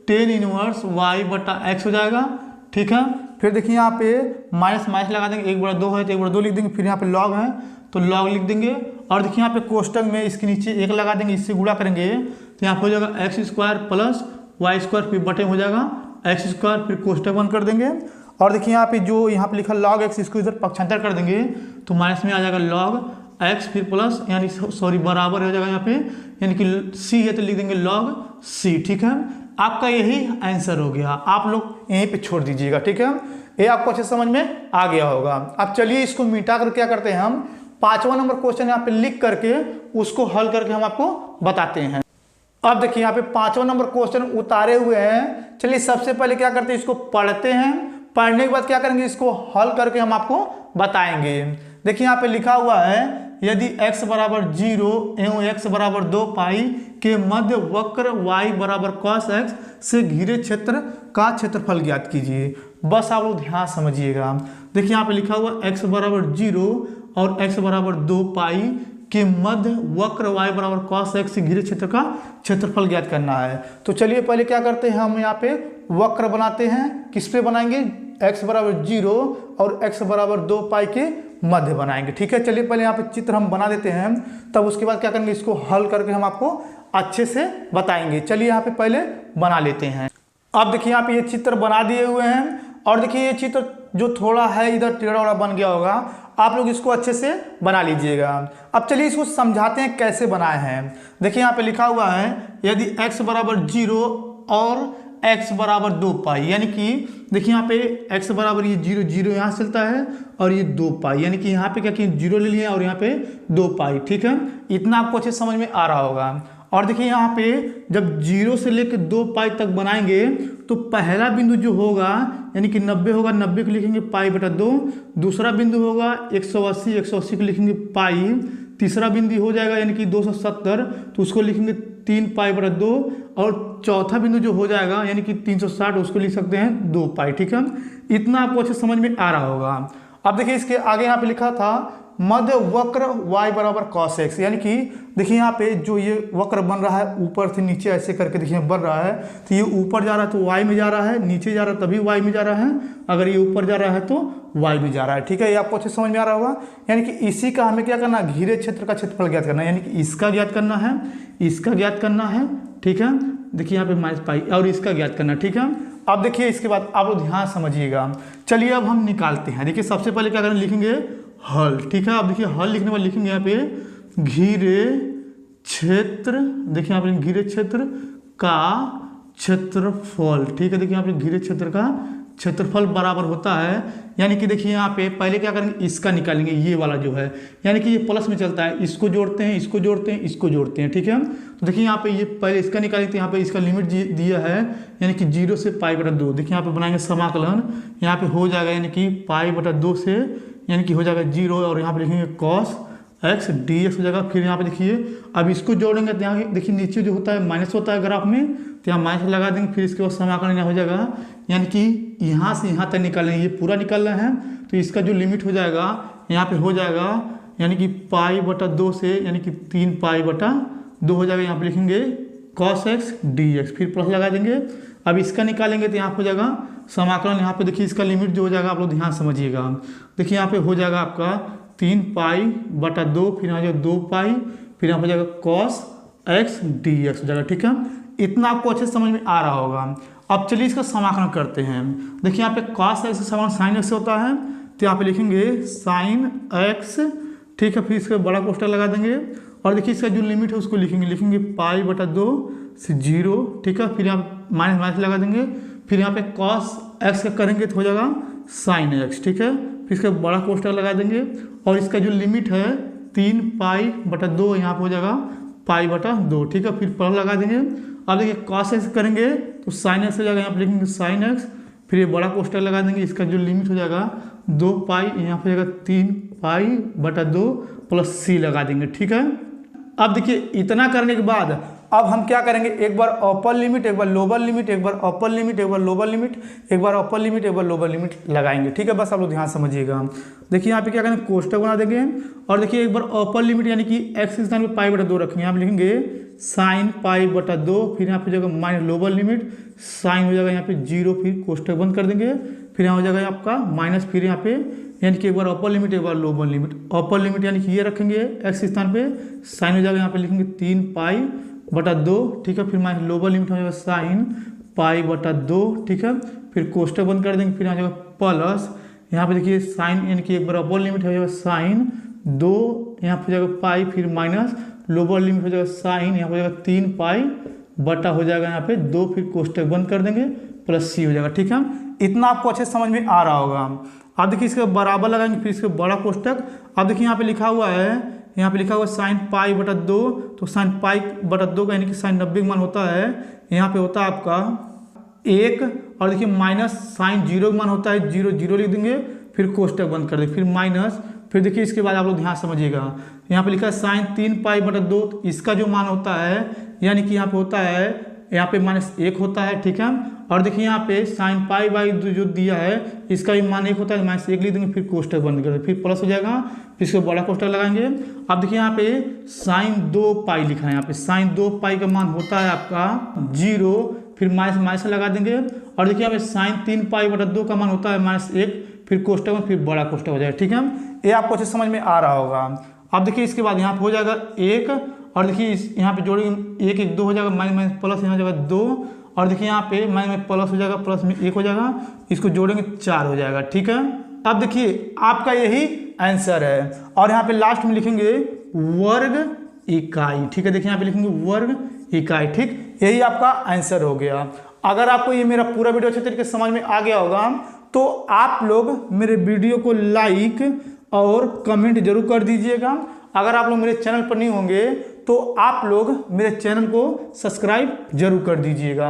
टेन इनवर्स वाई बटा एक्स हो जाएगा। ठीक है, फिर देखिए यहाँ पे माइनस माइनस लगा देंगे, 1/2 है तो 1/2 लिख देंगे, फिर यहाँ पे लॉग है तो लॉग लिख देंगे। और देखिए यहाँ पे कोष्टक में इसके नीचे 1 लगा देंगे, इससे गुणा करेंगे तो यहाँ पे हो जाएगा x square plus y square, फिर बटे हो जाएगा एक्स स्क्वायर, फिर कोष्टक बंद कर देंगे। और देखिए यहाँ पे जो यहाँ पे लिखा लॉग एक्स, इसको इधर पक्षांतर कर देंगे तो माइनस में आ जाएगा लॉग एक्स, फिर प्लस यानी सॉरी बराबर हो जाएगा यहाँ पे, यानी कि सी है तो लिख देंगे लॉग सी। ठीक है, आपका यही आंसर हो गया, आप लोग यहीं पे छोड़ दीजिएगा। ठीक है, ये आपको अच्छे समझ में आ गया होगा। अब चलिए इसको मिटा कर क्या करते हैं, हम 5वां नंबर क्वेश्चन यहाँ पे लिख करके उसको हल करके हम आपको बताते हैं। अब देखिए यहाँ पे 5वां नंबर क्वेश्चन उतारे हुए हैं। चलिए सबसे पहले क्या करते हैं, इसको पढ़ते हैं, पढ़ने के बाद क्या करेंगे, इसको हल करके हम आपको बताएंगे। देखिए यहाँ पे लिखा हुआ है यदि x बराबर 0 एवं x बराबर 2 पाई के मध्य वक्र y बराबर cos x से घिरे क्षेत्र का क्षेत्रफल ज्ञात कीजिए। बस आप लोग ध्यान समझिएगा। देखिए यहाँ पे लिखा हुआ x बराबर 0 और x बराबर 2 पाई के मध्य वक्र y बराबर cos x से घिरे क्षेत्र का क्षेत्रफल ज्ञात करना है। तो चलिए पहले क्या करते हैं, हम यहाँ पे वक्र बनाते हैं। किस पे बनाएंगे, x बराबर 0 और x बराबर 2 पाई के मध्य बनाएंगे। ठीक है, चलिए पहले यहाँ पे चित्र हम बना देते हैं, तब उसके बाद क्या करेंगे, इसको हल करके हम आपको अच्छे से बताएंगे। चलिए यहाँ पे पहले बना लेते हैं। अब देखिए यहाँ पे ये चित्र बना दिए हुए हैं, और देखिए ये चित्र जो थोड़ा है इधर टेढ़ा वेढ़ा बन गया होगा, आप लोग इसको अच्छे से बना लीजिएगा। अब चलिए इसको समझाते हैं कैसे बनाए हैं। देखिए यहाँ पे लिखा हुआ है यदि x बराबर 0 और x बराबर 2 पाई, यानी कि देखिए यहाँ पे x बराबर ये 0 0 यहाँ से चलता है और ये 2 पाई, यानी कि यहाँ पे क्या किए 0 ले लिया और यहाँ पे 2 पाई। ठीक है, इतना आपको अच्छे समझ में आ रहा होगा। और देखिए यहाँ पे जब 0 से लेकर 2 पाई तक बनाएंगे तो पहला बिंदु जो होगा यानी कि 90 होगा, 90 को लिखेंगे पाई बटा 2। दूसरा बिंदु होगा 180, 180 को लिखेंगे पाई। तीसरा बिंदु हो जाएगा यानी कि 270, तो उसको लिखेंगे 3 पाई बटा 2। और चौथा बिंदु जो हो जाएगा यानी कि 360, उसको लिख सकते हैं 2 पाई। ठीक है, इतना आपको अच्छे समझ में आ रहा होगा। अब देखिए इसके आगे यहाँ पे लिखा था मध्य वक्र y बराबर cos x, यानी कि देखिए यहाँ पे जो ये वक्र बन रहा है ऊपर से नीचे ऐसे करके देखिए बन रहा है, तो ये ऊपर जा रहा है तो y में जा रहा है, नीचे जा रहा है तभी y में जा रहा है, अगर ये ऊपर जा रहा है तो y में जा रहा है। ठीक है, ये आपको अच्छे समझ में आ रहा होगा। यानी कि इसी का हमें क्या करना है, घिरे क्षेत्र का क्षेत्रफल ज्ञात करना है, यानी कि इसका ज्ञात करना है, इसका ज्ञात करना है। ठीक है, देखिए यहाँ पे माइनस पाई और इसका ज्ञात करना। ठीक है, अब देखिए इसके बाद आप लोग ध्यान समझिएगा। चलिए अब हम निकालते हैं। देखिए सबसे पहले क्या करें, लिखेंगे हल। ठीक है, अब देखिए हल लिखने वाले लिखेंगे यहाँ पे घिरे क्षेत्र, देखिए यहाँ पे घिरे क्षेत्र का क्षेत्रफल। ठीक है, देखिए यहाँ पे घिरे क्षेत्र का क्षेत्रफल बराबर होता है, यानी कि देखिए यहाँ पे पहले क्या करेंगे, इसका निकालेंगे, ये वाला जो है यानी कि ये प्लस में चलता है, इसको जोड़ते हैं, इसको जोड़ते हैं, इसको जोड़ते हैं। ठीक है, तो देखिए यहाँ पे ये पहले इसका निकालेंगे तो यहाँ पे इसका लिमिट दिया है यानी कि 0 से पाई बटा 2। देखिए यहाँ पे बनाएंगे समाकलन, यहाँ पे हो जाएगा यानी कि पाई बटा 2 से यानी कि हो जाएगा 0, और यहाँ पे लिखेंगे cos x dx हो जाएगा। फिर यहाँ पे देखिए अब इसको जोड़ेंगे तो यहाँ देखिए नीचे जो होता है माइनस होता है ग्राफ में, तो यहाँ माइनस लगा देंगे। फिर इसके बाद समाकलन हो जाएगा यानी कि यहाँ से यहाँ तक निकालेंगे, ये पूरा निकालना है तो इसका जो लिमिट हो जाएगा यहाँ पे हो जाएगा यानी कि पाई बटा 2 से यानी कि 3 पाई बटा 2 हो जाएगा। यहाँ पे लिखेंगे cos x dx, फिर प्लस लगा देंगे। अब इसका निकालेंगे तो यहाँ पे हो जाएगा समाकलन, यहाँ पे देखिए इसका लिमिट जो हो जाएगा आप लोग ध्यान समझिएगा। देखिए यहाँ पे हो जाएगा आपका 3 पाई बटा 2, फिर यहाँ जाएगा 2 पाई, फिर यहाँ पे जाएगा cos x dx हो जाएगा। ठीक है, इतना आपको अच्छे समझ में आ रहा होगा। अब चलिए इसका समाकलन करते हैं। देखिए यहाँ पे cos x से समाकलन sin x से होता है, तो यहाँ पे लिखेंगे sin x। ठीक है, फिर इसका बड़ा कोष्ठक लगा देंगे, और देखिए इसका जो लिमिट है उसको लिखेंगे पाई बटा 2 से 0। ठीक है, फिर यहाँ माइनस माइनस लगा देंगे, फिर यहाँ पे cos x का करेंगे तो हो जाएगा sin x। ठीक है, फिर इसका बड़ा कोष्ठक लगा देंगे, और इसका जो लिमिट है 3 पाई बटा 2 यहाँ पे हो जाएगा पाई बटा 2। ठीक है, फिर प्लस लगा देंगे। अब देखिए cos x करेंगे तो sin x हो जाएगा, यहाँ पे लिखेंगे sin x, फिर ये बड़ा कोष्ठक लगा देंगे, इसका जो लिमिट हो जाएगा 2 पाई, यहाँ पे जाएगा 3 पाई बटा 2 प्लस सी लगा देंगे। ठीक है, अब देखिए इतना करने के बाद अब हम क्या करेंगे, एक बार अपर लिमिट, एक बार लोअर लिमिट, एक बार अपर लिमिट, एक बार लोअर लिमिट, एक बार अपर लिमिट, एक बार लोअर लिमिट लगाएंगे। ठीक है, बस आप लोग ध्यान समझिएगा। देखिए यहाँ पे क्या करेंगे, कोष्टक बना देंगे और देखिए एक बार अपर लिमिट यानी कि एक्स के स्थान पे पाई बटा 2 रखेंगे। यहाँ पे लिखेंगे साइन पाई बटा 2, फिर यहाँ पे जगह माइनस लोअर लिमिट, साइन हो जाएगा यहाँ पे 0, फिर कोष्टक बंद कर देंगे, फिर यहाँ हो जाएगा आपका माइनस, फिर यहाँ पे यानी कि एक बार अपर लिमिट, एक बार लोअर लिमिट। अपर लिमिट यानी कि ये रखेंगे एक्स के स्थान पे, साइन हो जाएगा यहाँ पे लिखेंगे 3 पाई बटा 2। ठीक है, फिर माइनस लोअर लिमिट हो जाएगा साइन पाई बटा 2। ठीक है, फिर कोष्टक बंद कर देंगे, फिर आ जाएगा प्लस, यहाँ पे देखिए साइन यानी कि एक बार अपर लिमिट हो जाएगा साइन 2, यहाँ पे हो जाएगा पाई, फिर माइनस लोअर लिमिट हो जाएगा साइन, यहाँ पे हो जाएगा 3 पाई बटा हो जाएगा यहाँ पे 2, फिर कोष्टक बंद कर देंगे, प्लस सी हो जाएगा। ठीक है, इतना आपको अच्छे समझ में आ रहा होगा। अब देखिए इसके बराबर लगाएंगे, फिर इसके बड़ा कोष्टक। अब देखिए यहाँ पे लिखा हुआ है, यहाँ पे लिखा हुआ साइन पाई बटा 2, तो साइन पाई बटा 2 का यानी कि साइन 90 का मान होता है, यहाँ पे होता है आपका 1, और देखिए माइनस साइन 0 का मान होता है 0, 0 लिख देंगे, फिर कोष्टक बंद कर देंगे, फिर माइनस, फिर देखिए इसके बाद आप लोग ध्यान समझिएगा, यहाँ पे लिखा है साइन 3 पाई बटा 2, इसका जो मान होता है यानी कि यहाँ पे होता है, यहाँ पे माइनस 1 होता है। ठीक है, और देखिए यहाँ पे साइन पाई बाई जो दिया है इसका भी मान 1 होता है, माइनस 1 लिख देंगे, फिर कोष्टक बंद कर देंगे, फिर प्लस हो जाएगा, फिर इसको बड़ा कोष्टक लगाएंगे। अब देखिए यहाँ पे साइन 2 पाई लिखा है, यहाँ पे साइन 2 पाई का मान होता है आपका 0, फिर माइनस माइनस लगा देंगे, और देखिए यहाँ पे साइन 3 पाई बटा 2 का मान होता है माइनस 1, फिर कोष्टक में फिर बड़ा कोष्टक हो जाएगा। ठीक है, ये आपको अच्छे समझ में आ रहा होगा। अब देखिए इसके बाद यहाँ पे हो जाएगा 1, और देखिए यहाँ पे जोड़ेंगे 1 1 2 हो जाएगा, माइनस माइनस प्लस यहाँ हो जाएगा 2, और देखिए यहाँ पे माइनस में प्लस हो जाएगा, प्लस में 1 हो जाएगा, इसको जोड़ेंगे 4 हो जाएगा। ठीक है, अब देखिए आपका यही आंसर है, और यहाँ पे लास्ट में लिखेंगे वर्ग इकाई। ठीक है, देखिए यहाँ पे लिखेंगे वर्ग इकाई। ठीक, यही आपका आंसर हो गया। अगर आपको ये मेरा पूरा वीडियो अच्छे तरीके से समझ में आ गया होगा तो आप लोग मेरे वीडियो को लाइक और कमेंट जरूर कर दीजिएगा। अगर आप लोग मेरे चैनल पर नहीं होंगे तो आप लोग मेरे चैनल को सब्सक्राइब जरूर कर दीजिएगा।